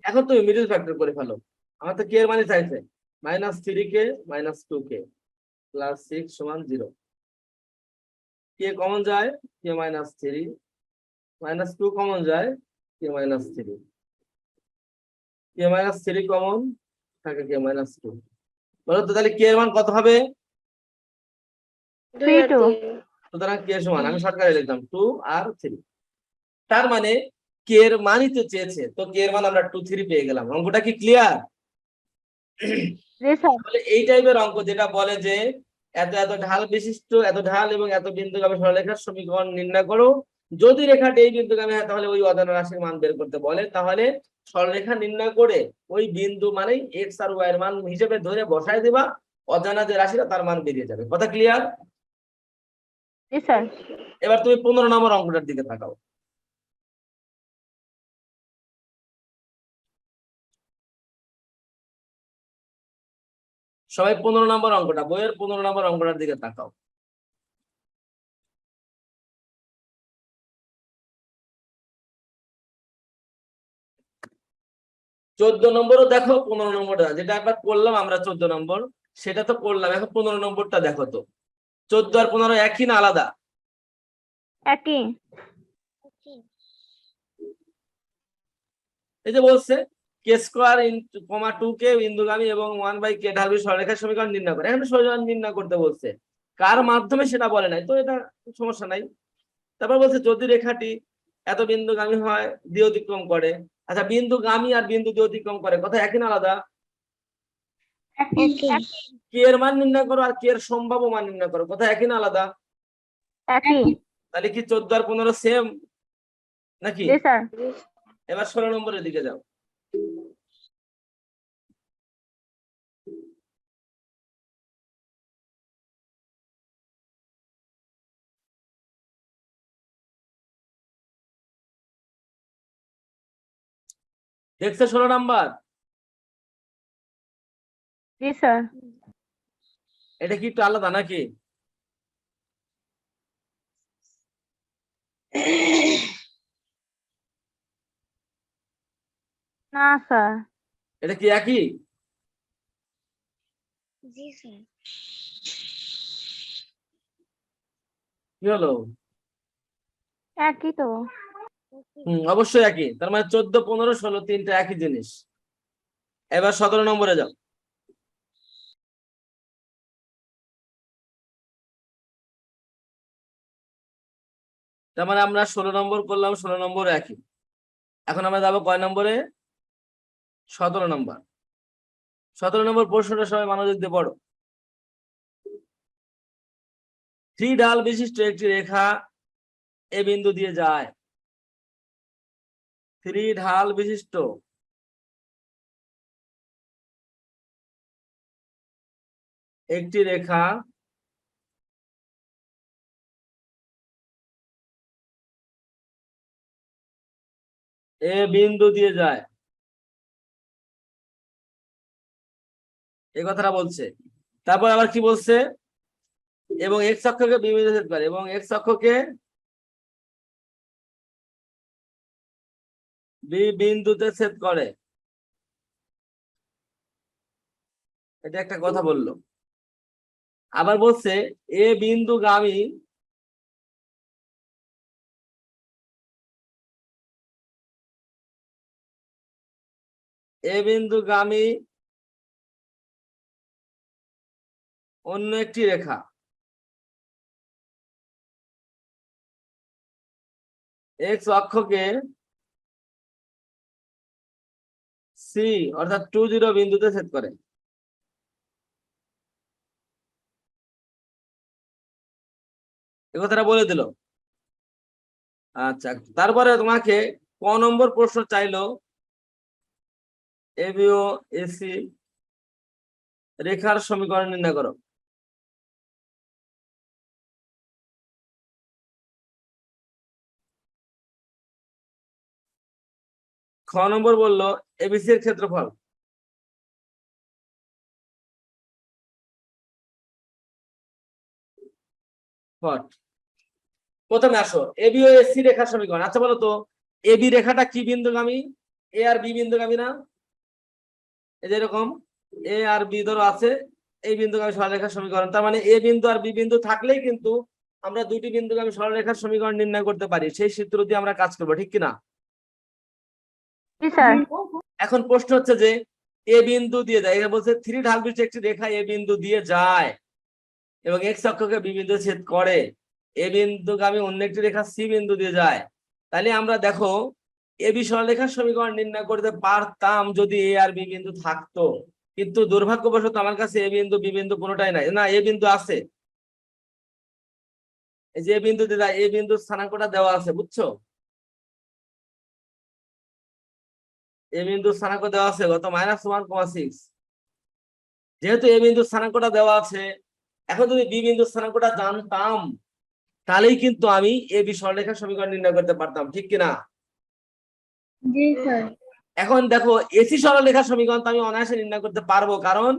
[SPEAKER 1] এখন তুমি মিডল ফ্যাক্টর করে ফেলো, আমার তো k এর মানে চাইছে minus 3k minus 2k plus 6 সমান 0। k কমন যায়, k মাইনাস 3 মাইনাস 2 কমন যায়, k মাইনাস 3। কে মাইনাস 3 কমন থাকে, কে মাইনাস 2। বলো তো তাহলে কে এর মান কত হবে?
[SPEAKER 3] 2 আর 3।
[SPEAKER 1] সুতরাং কে সমান, আমি শর্টকাটে লিখলাম 2 আর 3। তার মানে কে এর মানই তো চেয়েছে, তো কে এর মান আমরা 2 3 পেয়ে গেলাম। অঙ্কটা কি ক্লিয়ার? তাহলে এই টাইপের অঙ্ক যেটা বলে যে এত এত ঢাল বিশিষ্ট, এত ঢাল এবং এত বিন্দুগামী সরলরেখার সমীকরণ নির্ণয় করো, যদি রেখাটি এই বিন্দুগামী হয় তাহলে ওই অজানা রাশির মান বের করতে বলে, তাহলে সরলরেখা নির্ণয় করে ওই বিন্দু মানেই এক্স আর ওয়াই এর মান হিসেবে ধরে বসায় দিবা, অজানা যে রাশিটা তার মান বেরিয়ে যাবে। কথা ক্লিয়ার? এবার তুমি 15 নম্বর অঙ্কটার দিকে তাকাও। সবাই 15 নম্বর অঙ্কটা, বইয়ের 15 নম্বর অঙ্কটার দিকে তাকাও। চোদ্দ নম্বরও দেখো, 15 নম্বরটা যেটা একবার করলাম আমরা 14 নম্বর সেটা তো করলাম, এখন 15 নম্বরটা দেখো তো। 14 আর 15 একই না আলাদা?
[SPEAKER 4] একই।
[SPEAKER 1] এই যে বলছে কে স্কোয়ার কমা 2 কে বিন্দুগামী এবং 1/k ঢালবি সরলরেখার সমীকরণ নির্ণয় করে। এখন সমীকরণ নির্ণয় করতে বলছে, কার মাধ্যমে সেটা বলে নাই, তো এটা সমস্যা নাই। তারপর বলছে যদি রেখাটি এত বিন্দুগামী হয় দিয়ে অতিক্রম করে। আচ্ছা, বিন্দুগামী আর বিন্দু দিয়ে অতিক্রম করে কথা একই না আলাদা? কে এর মান নির্ণয় করো আর কে এর সম্ভাব্য মান নির্ণয় করো, কথা একই না আলাদা? তাহলে কি 14 আর 15 সেম নাকি? এবার 16 নম্বরের দিকে যাও। দেখছো 16 নাম্বার? এটা কি একটু আলাদা নাকি?
[SPEAKER 4] না স্যার।
[SPEAKER 1] এটা কি একই?
[SPEAKER 3] জি স্যার।
[SPEAKER 1] কি হলো?
[SPEAKER 4] একই তো।
[SPEAKER 1] অবশ্যই একই। তার মানে 14 15 16 তিনটা একই জিনিস। এবার 17 নম্বরে যাও। তার মানে আমরা 16 নম্বর করলাম, 16 নম্বর একই। এখন আমরা যাবো কয় নম্বরে? 17 নম্বর। 17 নম্বর প্রশ্নটা সবাই মনোযোগ দিয়ে পড়ো। 3 ঢাল বিশিষ্ট একটি রেখা এ বিন্দু দিয়ে যায়। 3 ঢাল বিশিষ্ট একটি রেখা এ বিন্দু দিয়ে যায়, এই কথাটা বলছে। তারপর আবার কি বলছে? এবং এক্স অক্ষকে বি বিন্দুতে ছেদ করে, এবং এক্স অক্ষকে বি বিন্দুতে ছেদ করে। এটা একটা কথা বললো। আবার বলছে এ বিন্দুগামী অন্য একটি রেখা এক্স অক্ষকে সি অর্থাৎ 2 0 বিন্দুতে ছেদ করে। এ কথাটা বলে দিল। আচ্ছা, তারপরে তোমাকে ক নম্বর প্রশ্ন চাইলো এবি ও এসি রেখার সমীকরণ নির্ণয় করো। খ নম্বর বললো এবিসি এর ক্ষেত্রফল। প্রথমে আসো এবি ও এসি রেখার সমীকরণ। আচ্ছা বলো তো এবি রেখাটা কি বিন্দুগামী? এ আর বি বিন্দুগামী না? এই যে এরকম এ আর বি ধরো আছে, এই বিন্দুগামী সরলরেখার সমীকরণ। তার মানে এ বিন্দু আর বি বিন্দু থাকলেই কিন্তু আমরা দুইটি বিন্দুগামী সরলরেখার সমীকরণ নির্ণয় করতে পারি। সেই সূত্র দিয়ে আমরা কাজ করবো, ঠিক কিনা? এখন প্রশ্ন হচ্ছে যে এ বিন্দু দিয়ে যায়, এটা বলছে 3 ঢাল বিশিষ্ট একটি রেখা এ বিন্দু দিয়ে যায় এবং এক্স অক্ষকে বি বিন্দু ছেদ করে, এ বিন্দুগামী অন্য একটি রেখা সি বিন্দু দিয়ে যায়। তাহলে আমরা দেখো এ বি সরলরেখার সমীকরণ নির্ণয় করতে পারতাম যদি এ আর বি বিন্দু থাকতো, কিন্তু দুর্ভাগ্যবশত আমার কাছে এ বিন্দু বি বিন্দু কোনোটাই নাই। না, এ বিন্দু আছে, এই যে এ বিন্দু দিয়ে যায়, এ বিন্দুর স্থানাঙ্কটা দেওয়া আছে, বুঝছো? এ বিন্দুর স্থানাঙ্ক দেওয়া আছে কত, -1,6। যেহেতু এ বিন্দুর স্থানাঙ্কটা দেওয়া আছে, এখন যদি বি বিন্দুর স্থানাঙ্কটা জানতাম তাহলেই কিন্তু আমি এ বি সরলরেখার সমীকরণ নির্ণয় করতে পারতাম, ঠিক কিনা?
[SPEAKER 4] জি স্যার।
[SPEAKER 1] এখন দেখো এসি সরলরেখার সমীকরণ তো আমি অনায়াসে নির্ণয় করতে পারবো, কারণ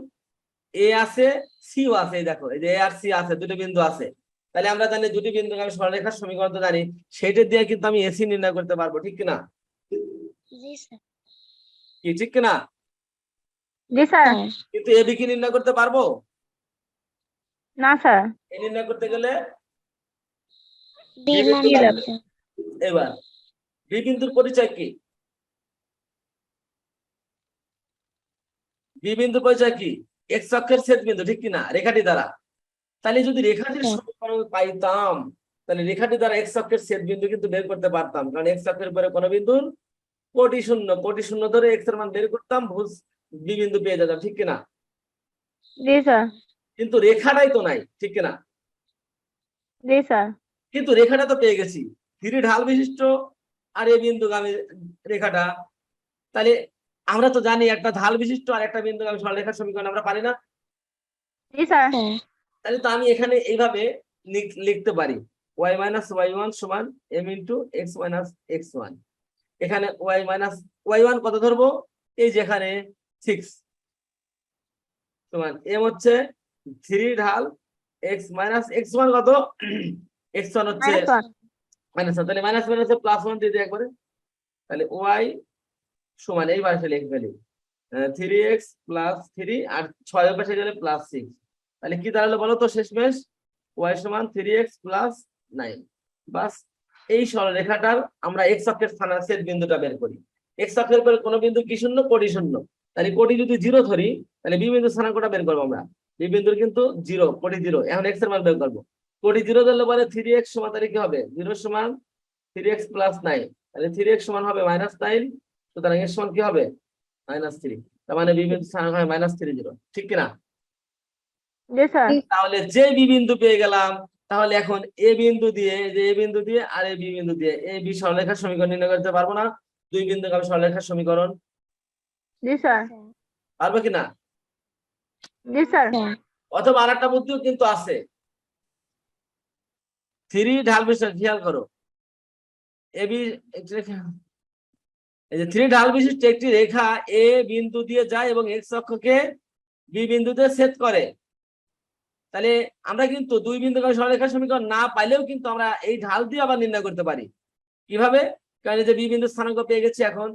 [SPEAKER 1] এ আছে সিও আছে, এই দেখো এই যে এ আর সি আছে, দুটো বিন্দু আছে। তাহলে আমরা জানি দুটি বিন্দু আমি সরলরেখার সমীকরণ তো জানি, সেইটা দিয়ে কিন্তু আমি এসি নির্ণয় করতে পারবো, ঠিক কিনা?
[SPEAKER 2] জি স্যার।
[SPEAKER 1] কি ঠিক কিনা?
[SPEAKER 4] জি স্যার।
[SPEAKER 1] কিন্তু এ বি কি নির্ণয় করতে পারবো?
[SPEAKER 4] না স্যার।
[SPEAKER 1] এ নির্ণয় করতে গেলে
[SPEAKER 2] বি
[SPEAKER 1] বি বিন্দু
[SPEAKER 2] মান
[SPEAKER 1] লাগবে। এবার বি বিন্দুর পরিচয় কি? বি বিন্দু পরিচয় কি? এক্স অক্ষের ছেদ বিন্দু, ঠিক কিনা, রেখাটি দ্বারা। তাহলে যদি রেখাটির সমীকরণ পাইতাম তাহলে রেখাটি দ্বারা এক্স অক্ষের ছেদ বিন্দু কিন্তু বের করতে পারতাম, কারণ এক্স অক্ষের উপরে কোনো বিন্দুর কোটি শূন্য ধরে এক্স এর মান বের করতাম, ভুজ বি বিন্দু পেয়ে যেতাম, ঠিক কিনা?
[SPEAKER 4] জি স্যার।
[SPEAKER 1] কিন্তু রেখাটাই তো নাই, ঠিক কিনা?
[SPEAKER 4] জি স্যার।
[SPEAKER 1] কিন্তু রেখাটা তো পেয়ে গেছি, 3 ঢাল বিশিষ্ট আর এ বিন্দুগামী রেখাটা। তাহলে আমরা তো জানি একটা ঢাল বিশিষ্ট আর একটা বিন্দুগামী সরলরেখার সমীকরণ আমরা পারি না?
[SPEAKER 4] জি স্যার।
[SPEAKER 1] তাহলে তো আমি এখানে এইভাবে লিখতে পারি y - y1 সমান m * x - x1। এখানে y1 কত ধরবো, এই যেখানে 6 সমান m হচ্ছে 3 ঢাল x - x1 কত, x1 হচ্ছে -1, তাহলে মাইনাস মাইনাসে +1 দিয়ে দিই একবারে। তাহলে y সমান এই পাশে লিখে ফেলি 3x + 3 আর 6 এর পাশে গেলে +6। তাহলে কি দাঁড়ালো বলো তো শেষমেশ, y সমান 3x + 9। বাস, এই সরলরেখাটার আমরা x অক্ষের স্থানে ছেদ বিন্দুটা বের করি। x অক্ষের উপরে কোনো বিন্দু কি শূন্য, কোটি শূন্য। তাহলে কোটি যদি 0 ধরি তাহলে বি বিন্দুর স্থানাঙ্কটা বের করবো আমরা। বি বিন্দুর কিন্তু 0, কোটি 0। এখন x এর মান বের করবো। কোটি 0 ধরলে পরে 3x সমান, তাহলে কি হবে 0 সমান 3x + 9। তাহলে 3x সমান হবে -9, সুতরাং এর সমান কি হবে -3। তার মানে বি বিন্দুর স্থানাঙ্ক হয় -30, ঠিক কিনা?
[SPEAKER 4] জি স্যার।
[SPEAKER 1] তাহলে যে বি বিন্দু পেয়ে গেলাম, তাহলে এখন এ বিন্দু দিয়ে, যে এ বিন্দু দিয়ে আর এ বি বিন্দু দিয়ে এ বি সরলরেখার সমীকরণ নির্ণয় করতে পারবো না? দুই বিন্দুগামী সরলরেখার সমীকরণ
[SPEAKER 4] জি স্যার।
[SPEAKER 1] পারবো কিনা?
[SPEAKER 4] জি স্যার।
[SPEAKER 1] অথবা আরেকটা বুদ্ধিও কিন্তু আছে, 3 ঢাল বিশিষ্ট, খেয়াল করো এ বি, এই যে 3 ঢাল বিশিষ্ট একটি রেখা এ বিন্দু দিয়ে যায় এবং এক্স অক্ষকে বি বিন্দুতে ছেদ করে। তাহলে আমরা কিন্তু দুই বিন্দুগামী সরলরেখার সমীকরণ না পাইলেও কিন্তু আমরা এই ঢাল দিয়ে আবার নির্ণয় করতে পারি। কিভাবে? কারণ এই যে বি বিন্দুর স্থানাঙ্ক পেয়ে গেছি এখন,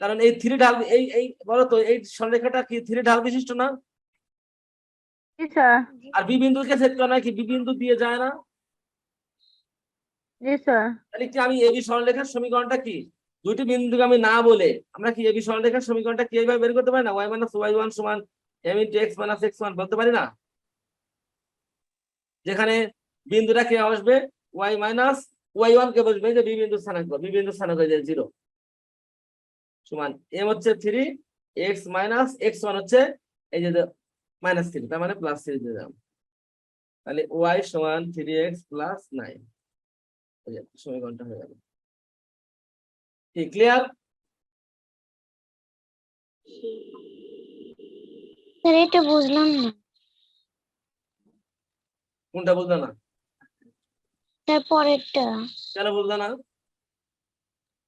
[SPEAKER 1] কারণ এই 3 ঢাল, এই বলো তো এই সরলরেখাটা কি 3 ঢাল বিশিষ্ট না?
[SPEAKER 4] জি স্যার।
[SPEAKER 1] আর বি বিন্দুকে ছেদ করে না কি, বি বিন্দু দিয়ে যায় না?
[SPEAKER 4] জি স্যার।
[SPEAKER 1] তাহলে কি আমি এবি সরলরেখার সমীকরণটা কি দুইটি বিন্দুগামী না বলে আমরা কি এবি সরলরেখার সমীকরণটা কি এইভাবে বের করতে পারি না, y - y1 সমান m * x - x1 বলতে পারি না? যেখানে বিন্দুটা কে আসবে y - y1 কে বসবে যে বি বিন্দুর স্থানাঙ্ক, বি বিন্দুর স্থানাঙ্ক যে 0 সমান m হচ্ছে 3, x - x1 হচ্ছে এই যে -3, তার মানে +3 দিয়ে দিলাম। তাহলে y সমান 3x + 9, এই যে সমীকরণটা হয়ে গেল। কি ক্লিয়ার?
[SPEAKER 2] স্যার এটা বুঝলাম না।
[SPEAKER 1] কোনটা বুঝলে না?
[SPEAKER 2] স্যার পরেরটা।
[SPEAKER 1] কেন বুঝলে না?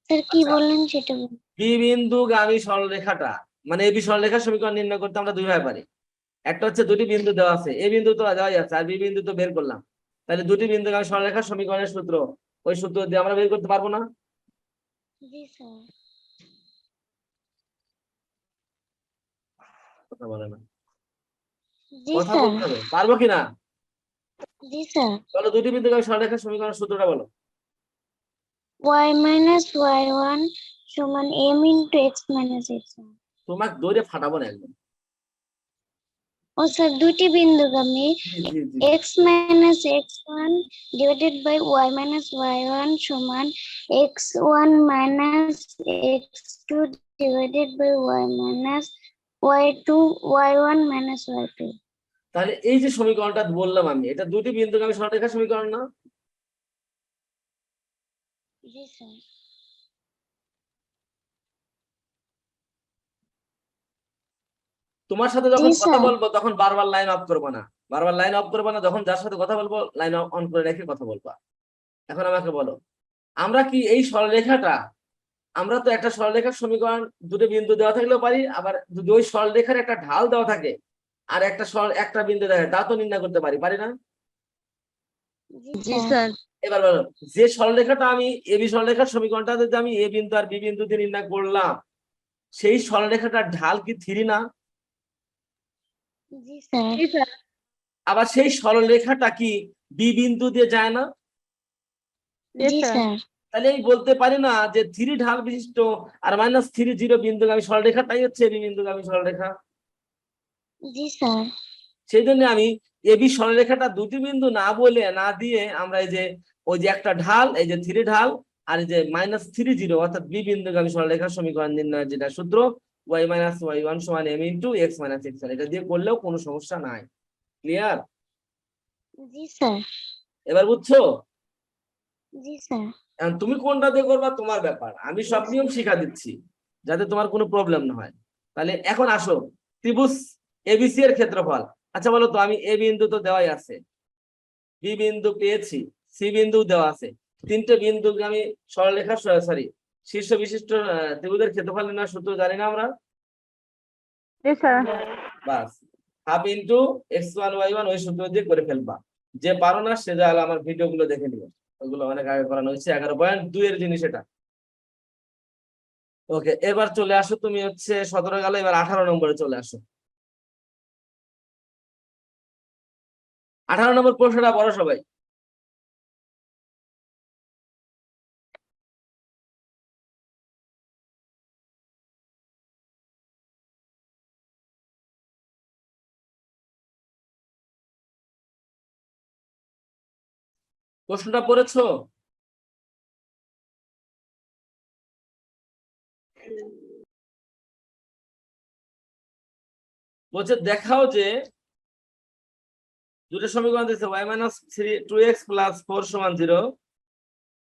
[SPEAKER 2] স্যার কি
[SPEAKER 1] আচ্ছা,
[SPEAKER 2] বললেন সেটা বলুন।
[SPEAKER 1] বি বিন্দুগামী সরলরেখাটা মানে এবি সরলরেখার সমীকরণ নির্ণয় করতে আমরা দুইভাবে পারি। একটা হচ্ছে দুটি বিন্দু দেওয়া আছে, এ বিন্দু তো দেওয়াই আছে আর বি বিন্দু তো বের করলাম। তাহলে দুটি বিন্দুগামী সরলরেখার সমীকরণের সূত্র, ওই সূত্র দিয়ে আমরা বের করতে পারবো না?
[SPEAKER 2] জি স্যার।
[SPEAKER 1] কথা বলে না,
[SPEAKER 2] জি
[SPEAKER 1] কথা
[SPEAKER 2] স্যার।
[SPEAKER 1] বলতে হবে, পারবো কিনা?
[SPEAKER 2] জি স্যার।
[SPEAKER 1] চলো দুটি বিন্দুগামী সরলরেখার সমীকরণের সূত্রটা বলো।
[SPEAKER 2] y - y1 সমান m * x - x1।
[SPEAKER 1] তোমাকে দৌড়ে ফাটাবো না একদম।
[SPEAKER 2] ও স্যার দুটি বিন্দুগামী
[SPEAKER 1] জি জি জি
[SPEAKER 2] x minus x1 divided by y minus y1 সমান x1 minus x2 divided by y minus y2 y1 minus y2.
[SPEAKER 1] তাহলে এই যে সমীকরণটা বললাম আমি, এটা দুটি বিন্দুগামী সরলরেখার সমীকরণ না?
[SPEAKER 2] জি স্যার।
[SPEAKER 1] তোমার সাথে যখন
[SPEAKER 2] জি,
[SPEAKER 1] কথা
[SPEAKER 2] স্যার।
[SPEAKER 1] বলবো তখন বারবার লাইন অফ করবো না, বারবার লাইন অফ করবো না, যখন যার সাথে কথা বলবো লাইন অন করে রেখে কথা বলবা। এখন আমাকে বলো, আমরা কি এই সরলরেখাটা, আমরা তো একটা সরলরেখার সমীকরণ দুটো বিন্দু দেওয়া থাকলেও পারি, আবার যদি ওই সরলরেখার একটা ঢাল দেওয়া থাকে আর একটা বিন্দু দেওয়া থাকে তা তো নির্ণয় করতে পারি, পারি না?
[SPEAKER 2] জি স্যার।
[SPEAKER 1] এবার বলো, যে সরলরেখাটা আমি এবি সরলরেখার সমীকরণটা যদি আমি এ বিন্দু আর বি বিন্দু দিয়ে নির্ণয় করলাম, সেই সরলরেখাটার ঢাল কি 3 না?
[SPEAKER 2] জি স্যার।
[SPEAKER 4] জি স্যার।
[SPEAKER 1] আবার সেই সরলরেখাটা কি বি বিন্দু দিয়ে যায় না?
[SPEAKER 2] জি স্যার।
[SPEAKER 1] তাহলে আমি বলতে পারি না যে 3 ঢাল বিশিষ্ট আর -3 0 বিন্দুগামী সরলরেখাটাই হচ্ছে এবি বিন্দুগামী সরলরেখা।
[SPEAKER 2] জি স্যার।
[SPEAKER 1] সেই জন্য আমি এবি সরলরেখাটা দুটি বিন্দু না বলে না দিয়ে আমরা এই যে ওই যে একটা ঢাল, এই যে 3 ঢাল আর এই যে -3 0 অর্থাৎ বি বিন্দুগামী সরলরেখার সমীকরণ নির্ণয়ের যেটা সূত্র y - y1 = m * x - x1, এটা দিয়ে করলেও কোনো সমস্যা নাই। ক্লিয়ার?
[SPEAKER 2] জি স্যার।
[SPEAKER 1] এবার বুঝছো?
[SPEAKER 2] জি স্যার।
[SPEAKER 1] এখন তুমি কোনটা দিয়ে করবা তোমার ব্যাপার, আমি সব নিয়ম শিখা দিচ্ছি যাতে তোমার কোনো প্রবলেম না হয়। তাহলে এখন আসো, ত্রিভুজ এবিসি এর ক্ষেত্রফল। আচ্ছা বলো তো, আমি এ বিন্দু তো দেওয়াই আছে, বি বিন্দু পেয়েছি, সি বিন্দু দেওয়া আছে, তিনটে বিন্দু আমি সরলরেখা সরি শীর্ষ বিশিষ্ট ত্রিভুজের ক্ষেত্রফল নির্ণয়ের সূত্র জানি না আমরা?
[SPEAKER 4] জি স্যার।
[SPEAKER 1] বাস হাফ ইন্টু x1 y1 ওই সূত্র দিয়ে করে ফেলবা। যে পারো না সে যা আমার ভিডিও গুলো দেখে নিও, ওগুলো অনেক আগে করানো হয়েছে, 11.2 এর জিনিস এটা। ওকে, এবার চলে আসো, তুমি হচ্ছে 17 গেল, এবার 18 নম্বরে চলে আসো। 18 নম্বর প্রশ্নটা পড়ো সবাই। প্রশ্নটা পড়েছো? বলছে দেখাও যে দুটো সমীকরণ দিচ্ছে y - 2x + 4 = 0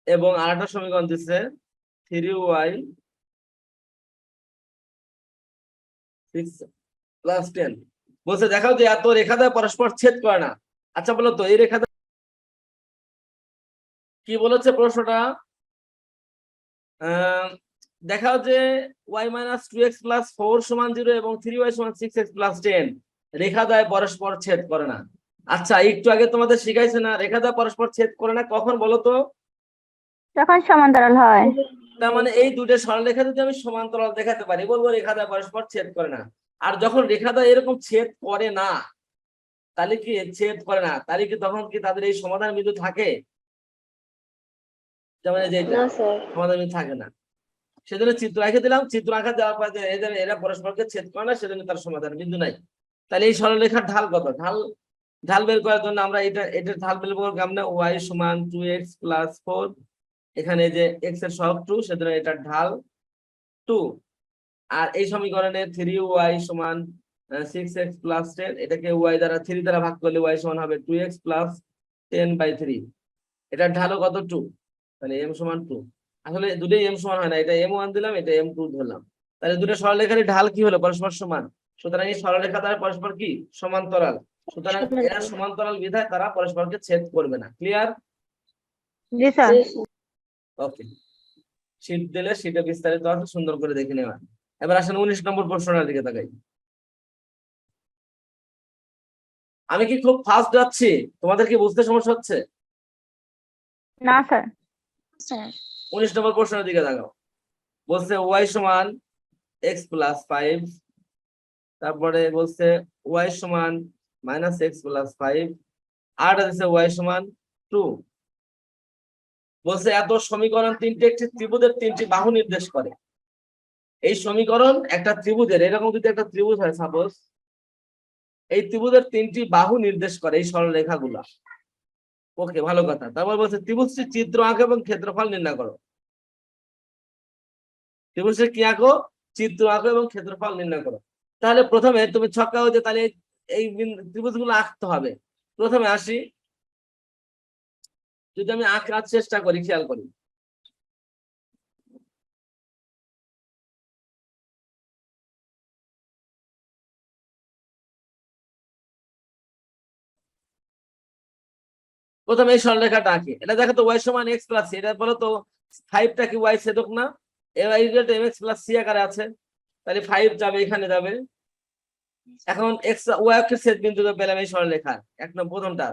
[SPEAKER 1] এবং আরেকটা সমীকরণ দিচ্ছে 3y = 6 + 10। বলছে দেখাও যে এত রেখা দ্বয় পরস্পর ছেদ করে না। আচ্ছা বলো তো এই রেখা কি বলেছে প্রশ্নটা? দেখাও যে y - 2x + 4 = 0 এবং 3y = 6x + 10 রেখা দ্বয় পরস্পর ছেদ করে না। আচ্ছা একটু আগে তোমাদের শিখাইছে না রেখা দ্বয় পরস্পর ছেদ করে না কখন বলো তো?
[SPEAKER 4] যখন সমান্তরাল হয়।
[SPEAKER 1] তার মানে এই দুটো সরলরেখা যদি আমি সমান্তরাল দেখাতে পারি বলবো রেখা দ্বয় পরস্পর ছেদ করে না। আর যখন রেখা দ্বয় এরকম ছেদ করে না, তাহলে কি ছেদ করে না, তাহলে কি তখন কি তাদের এই সমাধান বিন্দু থাকে? যেমন এই যে এটা
[SPEAKER 3] না স্যার।
[SPEAKER 1] সমাধান বিন্দু থাকে না, সেজন্য চিত্র আঁকে দিলাম, চিত্র আঁকা দেওয়ার পর এরা পরস্পরকে ছেদ করে না, সেজন্য তার সমাধান বিন্দু নাই। তাহলে এই সরলরেখার ঢাল কত? ঢাল বের করার জন্য আমরা এটার ঢাল বের করবো কেমনে? y = 2x + 4, এখানে যে x এর সহগ 2, সেজন্য এটার ঢাল 2। আর এই সমীকরণে 3y = 6x + 10, এটাকে y দ্বারা 3 দ্বারা ভাগ করলে y = হবে 2x + 10/3, এটার ঢালও কত? 2। তাহলে m = 2। আসলে দুটোই m সমান হয় না, এটা m1 দিলাম, এটা m2 ধরলাম। তাহলে দুটো সরলরেখার ঢাল কি হলো? পরস্পর সমান। সুতরাং এই সরলরেখা দ্বারা পরস্পর কি সমান্তরাল, সুতরাং এরা সমান্তরাল বিধায় তারা পরস্পরকে ছেদ করবে না। ক্লিয়ার?
[SPEAKER 4] জি স্যার।
[SPEAKER 1] ওকে, শীট দিলে শীটে বিস্তারিত আছে, সুন্দর করে দেখে নেওয়া। এবার আসেন 19 নম্বর প্রশ্নটার দিকে তাকাই। আমি কি খুব ফাস্ট যাচ্ছি? তোমাদের কি বুঝতে সমস্যা হচ্ছে?
[SPEAKER 4] না স্যার।
[SPEAKER 2] স্যার।
[SPEAKER 1] 19 নম্বর প্রশ্নের দিকে তাকাও। বলছে y = x + 5, তারপরে বলছে y = -x + 5, আর আছে y = 2। বলছে এত সমীকরণ তিনটি একটি ত্রিভুজের তিনটি বাহু নির্দেশ করে। এই সমীকরণ একটা ত্রিভুজের, এরকম যদি একটা ত্রিভুজ হয় সাপোজ, এই ত্রিভুজের 3টি বাহু নির্দেশ করে এই সরলরেখাগুলা। ওকে, ভালো কথা। তারপর বলছে ত্রিভুজটির চিত্র আঁকো এবং ক্ষেত্রফল নির্ণয় করো। ত্রিভুজের কি আঁকো? চিত্র আঁকো এবং ক্ষেত্রফল নির্ণয় করো। তাহলে প্রথমে তুমি ছক্কা হচ্ছে, তাহলে এই ত্রিভুজগুলো আঁকতে হবে। প্রথমে আসি, যদি আমি আঁকার চেষ্টা করি, খেয়াল করি, প্রথমে এই সরলরেখাটা আঁকি। এটা দেখো তো y সমান x প্লাস সি, এটা বলো তো 5টা কি y ছেদক না? y equal to mx plus c আকারে আছে, তাহলে 5 যাবে, এখানে যাবে। এখন x y অক্ষের ছেদ বিন্দু তো পেলাম এই সরলরেখা এক নম্বর প্রথমটা।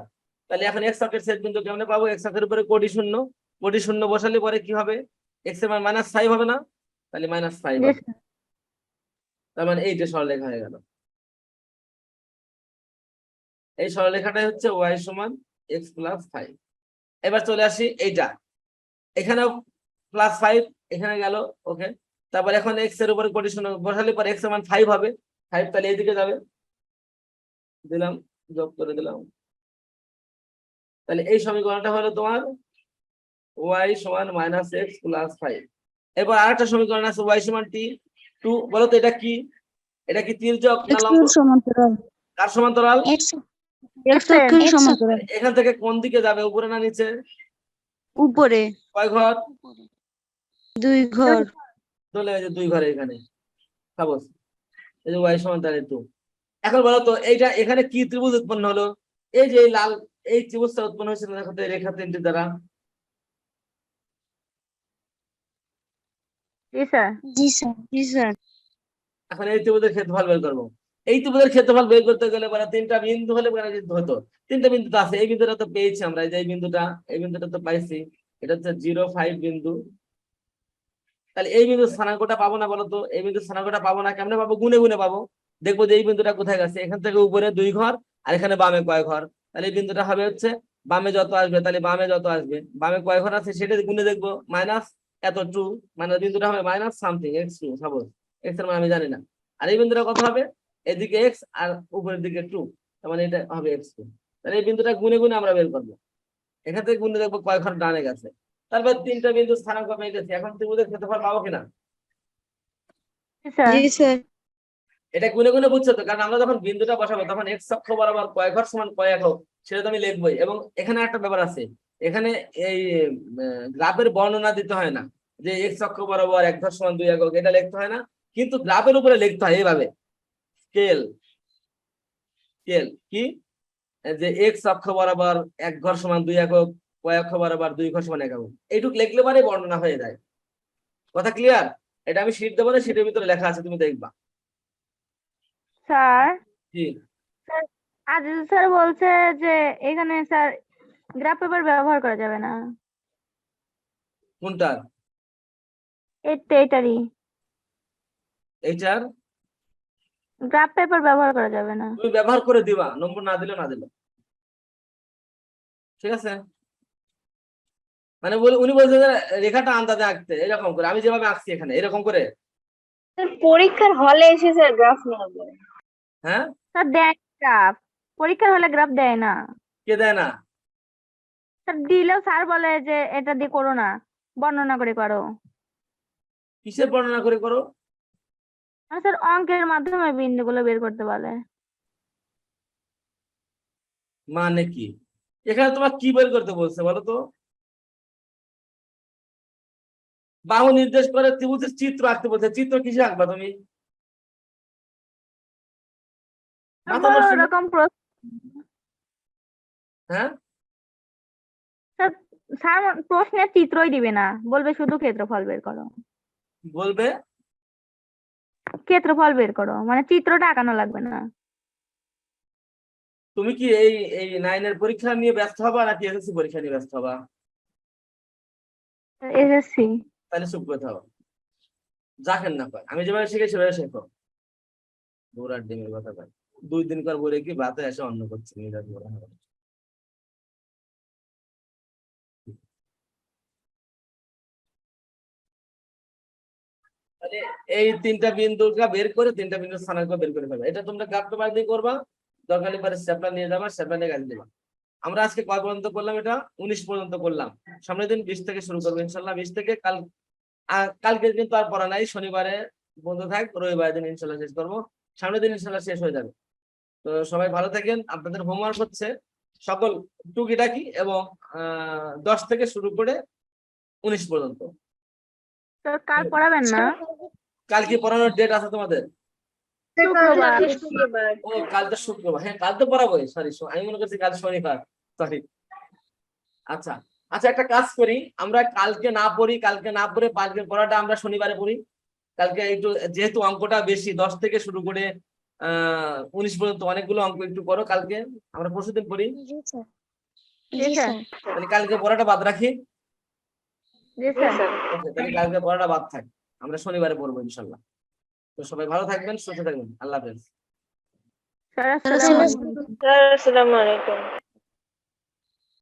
[SPEAKER 1] তাহলে এখন x অক্ষের ছেদ বিন্দু কেমনে পাবো? x অক্ষের উপরে কোটি শূন্য, কোটি শূন্য বসালে পরে কি হবে? x এর মান -5 হবে না? তাহলে -5 হবে। তার মানে এই যে সরলরেখা হয়ে গেল। এই সরলরেখাটাই হচ্ছে y সমান x প্লাস 5। এবার চলে আসি এইটা, এখানেও +5, এখানে গেল। ওকে, তারপর এখন x এর উপরে কোটি শূন্য বসালে পরে x এর মান 5 হবে, 5 তাহলে এইদিকে যাবে, দিলাম, যোগ করে দিলাম। তাহলে এই সমীকরণটা হলো তোমার y সমান -x প্লাস 5। এবার আরেকটা সমীকরণ আছে y সমান t2। বলো তো এটা কি? এটা কি তির্যক না লম্ব?
[SPEAKER 4] সমান্তরাল।
[SPEAKER 1] কার সমান্তরাল?
[SPEAKER 2] x
[SPEAKER 4] x অক্ষের
[SPEAKER 2] x
[SPEAKER 4] সমান্তরাল।
[SPEAKER 1] এখান থেকে কোন দিকে যাবে, উপরে না নিচে?
[SPEAKER 4] উপরে
[SPEAKER 1] কয় ঘর?
[SPEAKER 4] 2 ঘর।
[SPEAKER 1] চলে গেছে 2 ঘরে এখানে সাপোজ, এই যে y সমান তাহলে 2। এখন বলো তো এইটা এখানে কি ত্রিভুজ উৎপন্ন হলো? এই যে এই লাল এই ত্রিভুজটা উৎপন্ন হয়েছিল দেখো তো এই রেখা 3টি দ্বারা।
[SPEAKER 3] জি স্যার।
[SPEAKER 2] জি স্যার।
[SPEAKER 4] জি স্যার।
[SPEAKER 1] এখন এই ত্রিভুজের ক্ষেত্রফল বের করবো। এই ত্রিভুজের ক্ষেত্রফল বের করতে গেলে পরে 3টা বিন্দু হলে পরে কিন্তু হতো। 3টা বিন্দু তো আছে, এই বিন্দুটা তো পেয়েছি আমরা, এই যে এই বিন্দুটা তো পাইছি, এটা হচ্ছে 0, 5 বিন্দু। তাহলে এই বিন্দু স্থানাঙ্কটা পাবো না? বলো তো এই বিন্দু স্থানাঙ্কটা পাবো না, কেমনে পাবো? গুনে গুনে পাবো। দেখবো যে এই বিন্দুটা কোথায় গেছে, এখান থেকে উপরে 2 ঘর আর এখানে বামে কয় ঘর। তাহলে এই বিন্দুটা হবে হচ্ছে বামে যত আসবে, তাহলে বামে যত আসবে, বামে কয় ঘর আছে সেটা গুনে দেখবো, মাইনাস এত 2, মানে বিন্দুটা হবে minus something x2 suppose, x এর মান আমি জানি না। আর এই বিন্দুটা কত হবে? এদিকে x আর উপরের দিকে 2, তার মানে এটা হবে x2। তাহলে এই বিন্দুটা গুনে গুনে আমরা বের করবো, এখান থেকে গুনে দেখবো কয় ঘর ডানে গেছে। তারপর 3টা বিন্দু স্থানাঙ্ক পেয়ে গেছি, এখন ত্রিভুজের ক্ষেত্রফল পাবো কিনা?
[SPEAKER 3] স্যার।
[SPEAKER 4] জি স্যার।
[SPEAKER 1] এটা গুনে গুনে বুঝছো তো? কারণ আমরা যখন বিন্দুটা বসাবো তখন x অক্ষ বরাবর কয় ঘর সমান কয় একক সেটা তো আমি লিখবোই। এবং এখানে একটা ব্যাপার আছে, এখানে এই গ্রাফের বর্ণনা দিতে হয় না যে x অক্ষ বরাবর 1 ঘর সমান 2 একক, এটা লিখতে হয় না, কিন্তু গ্রাফের উপরে লিখতে হয় এইভাবে, স্কেল স্কেল কি, যে x অক্ষ বরাবর 1 ঘর সমান 2 একক, y অক্ষ বরাবর 2 ঘর সমান 1 একক, এইটুক লিখলে পরে বর্ণনা হয়ে যায়। কথা ক্লিয়ার? এটা আমি শীট দেবো না, শীটের ভিতরে লেখা আছে, তুমি দেখবা।
[SPEAKER 3] স্যার,
[SPEAKER 1] জি,
[SPEAKER 3] আজিজ স্যার বলছে যে এখানে স্যার গ্রাফ পেপার ব্যবহার করা যাবে না।
[SPEAKER 1] কোনটা?
[SPEAKER 3] এটারই
[SPEAKER 1] এইটার
[SPEAKER 3] গ্রাফ পেপার ব্যবহার করা যাবে না।
[SPEAKER 1] তুমি ব্যবহার করে দিবা, নম্বর না দিলে না দিলে, ঠিক আছে? মানে উনি বলছে যে রেখাটা আন্দাজে আঁকতে, এরকম করে আমি যেভাবে আঁকছি এখানে এরকম করে।
[SPEAKER 3] পরীক্ষার হলে এসে স্যার গ্রাফ নেবে।
[SPEAKER 1] হ্যাঁ,
[SPEAKER 3] স্যার দেয় গ্রাফ, পরীক্ষার হলে গ্রাফ দেয় না
[SPEAKER 1] কে দেয় না?
[SPEAKER 3] স্যার। দিলেও স্যার বলে যে এটা দিয়ে করো না, বর্ণনা করে করো।
[SPEAKER 1] কিসের বর্ণনা করে করো?
[SPEAKER 3] আর স্যার অঙ্কের মাধ্যমে বিন্দুগুলো বের করতে বলে।
[SPEAKER 1] মানে কি? এখানে তোমার কি বের করতে বলছে বলো তো? বাহু নির্দেশ করে ত্রিভুজের চিত্র আঁকতে বলছে, চিত্র কিসে আঁকবা তুমি? মাথা
[SPEAKER 3] বড়
[SPEAKER 1] নষ্ট না?
[SPEAKER 3] রকম প্রশ্ন।
[SPEAKER 1] হ্যাঁ,
[SPEAKER 3] স্যার স্যার প্রশ্নের চিত্রই দিবে না, বলবে শুধু ক্ষেত্রফল বের করো।
[SPEAKER 1] বলবে
[SPEAKER 3] ক্ষেত্রফল বের করো মানে চিত্রটা আঁকানো লাগবে না।
[SPEAKER 1] তুমি কি এই এই 9-এর পরীক্ষা নিয়ে ব্যস্ত হবা নাকি এসএসসি পরীক্ষা নিয়ে ব্যস্ত হবা?
[SPEAKER 3] এসএসসি।
[SPEAKER 1] তাহলে চুপ করে থাকো, যাকেন না পায়, আমি যেভাবে শিখে সেভাবে শেখো। ঘোড়ার ডিমের কথা পাই, 2 দিন পর বলে কি ভাতে এসে অন্ন করছে নিজের ঘোড়া। তাহলে এই তিনটা বিন্দুটা বের করে তিনটা বিন্দু স্থানাঙ্ক বের করে ফেলবে। এটা তোমরা গ্রাফ পেপার দিয়ে করবা, দরকার পরে স্টেপলার নিয়ে যাবা, স্টেপলার নিয়ে গাড়ি দেবা। আমরা আজকে কয় পর্যন্ত করলাম? এটা 19 পর্যন্ত করলাম। সামনের দিন 20 থেকে শুরু করবো ইনশাল্লাহ। 20 থেকে কালকে কিন্তু আর পড়া নাই, শনিবারে বন্ধ থাক, রবিবার দিন ইনশাল্লাহ শেষ করবো। সামনের দিন ইনশাল্লাহ শেষ হয়ে যাবে। তো সবাই ভালো থাকেন। আপনাদের হোমওয়ার্ক হচ্ছে সকল টুকিটাকি এবং 10 থেকে শুরু করে 19 পর্যন্ত।
[SPEAKER 3] স্যার কাল পড়াবেন না?
[SPEAKER 1] কালকে পড়ানোর ডেট আছে তোমাদের?
[SPEAKER 3] শুক্রবার।
[SPEAKER 1] ও কাল তো শুক্রবার, হ্যাঁ কাল তো পড়াবোই, সরি আমি মনে করছি কাল শনিবার, সরি। আচ্ছা আচ্ছা, একটা কাজ করি, আমরা কালকে না পড়ে কালকে পড়াটা আমরা শনিবারে পড়ি। কালকে একটু যেহেতু অঙ্কটা বেশি, 10 থেকে শুরু করে 19 পর্যন্ত অনেকগুলো অঙ্ক, একটু করো কালকে, আমরা পরশুদিন পড়ি।
[SPEAKER 2] জি স্যার।
[SPEAKER 3] জি
[SPEAKER 2] জি
[SPEAKER 3] স্যার।
[SPEAKER 2] স্যার।
[SPEAKER 1] তাহলে কালকে পড়াটা বাদ রাখি।
[SPEAKER 3] জি স্যার।
[SPEAKER 1] ওকে, তাহলে কালকে পড়াটা বাদ থাক, আমরা শনিবারে পড়বো ইনশাল্লাহ। তো সবাই ভালো থাকবেন, সুস্থ থাকবেন, আল্লাহ হাফেজ।
[SPEAKER 3] স্যার
[SPEAKER 2] স্যার,
[SPEAKER 3] আসসালামু আলাইকুম। স্যার আসসালামু আলাইকুম।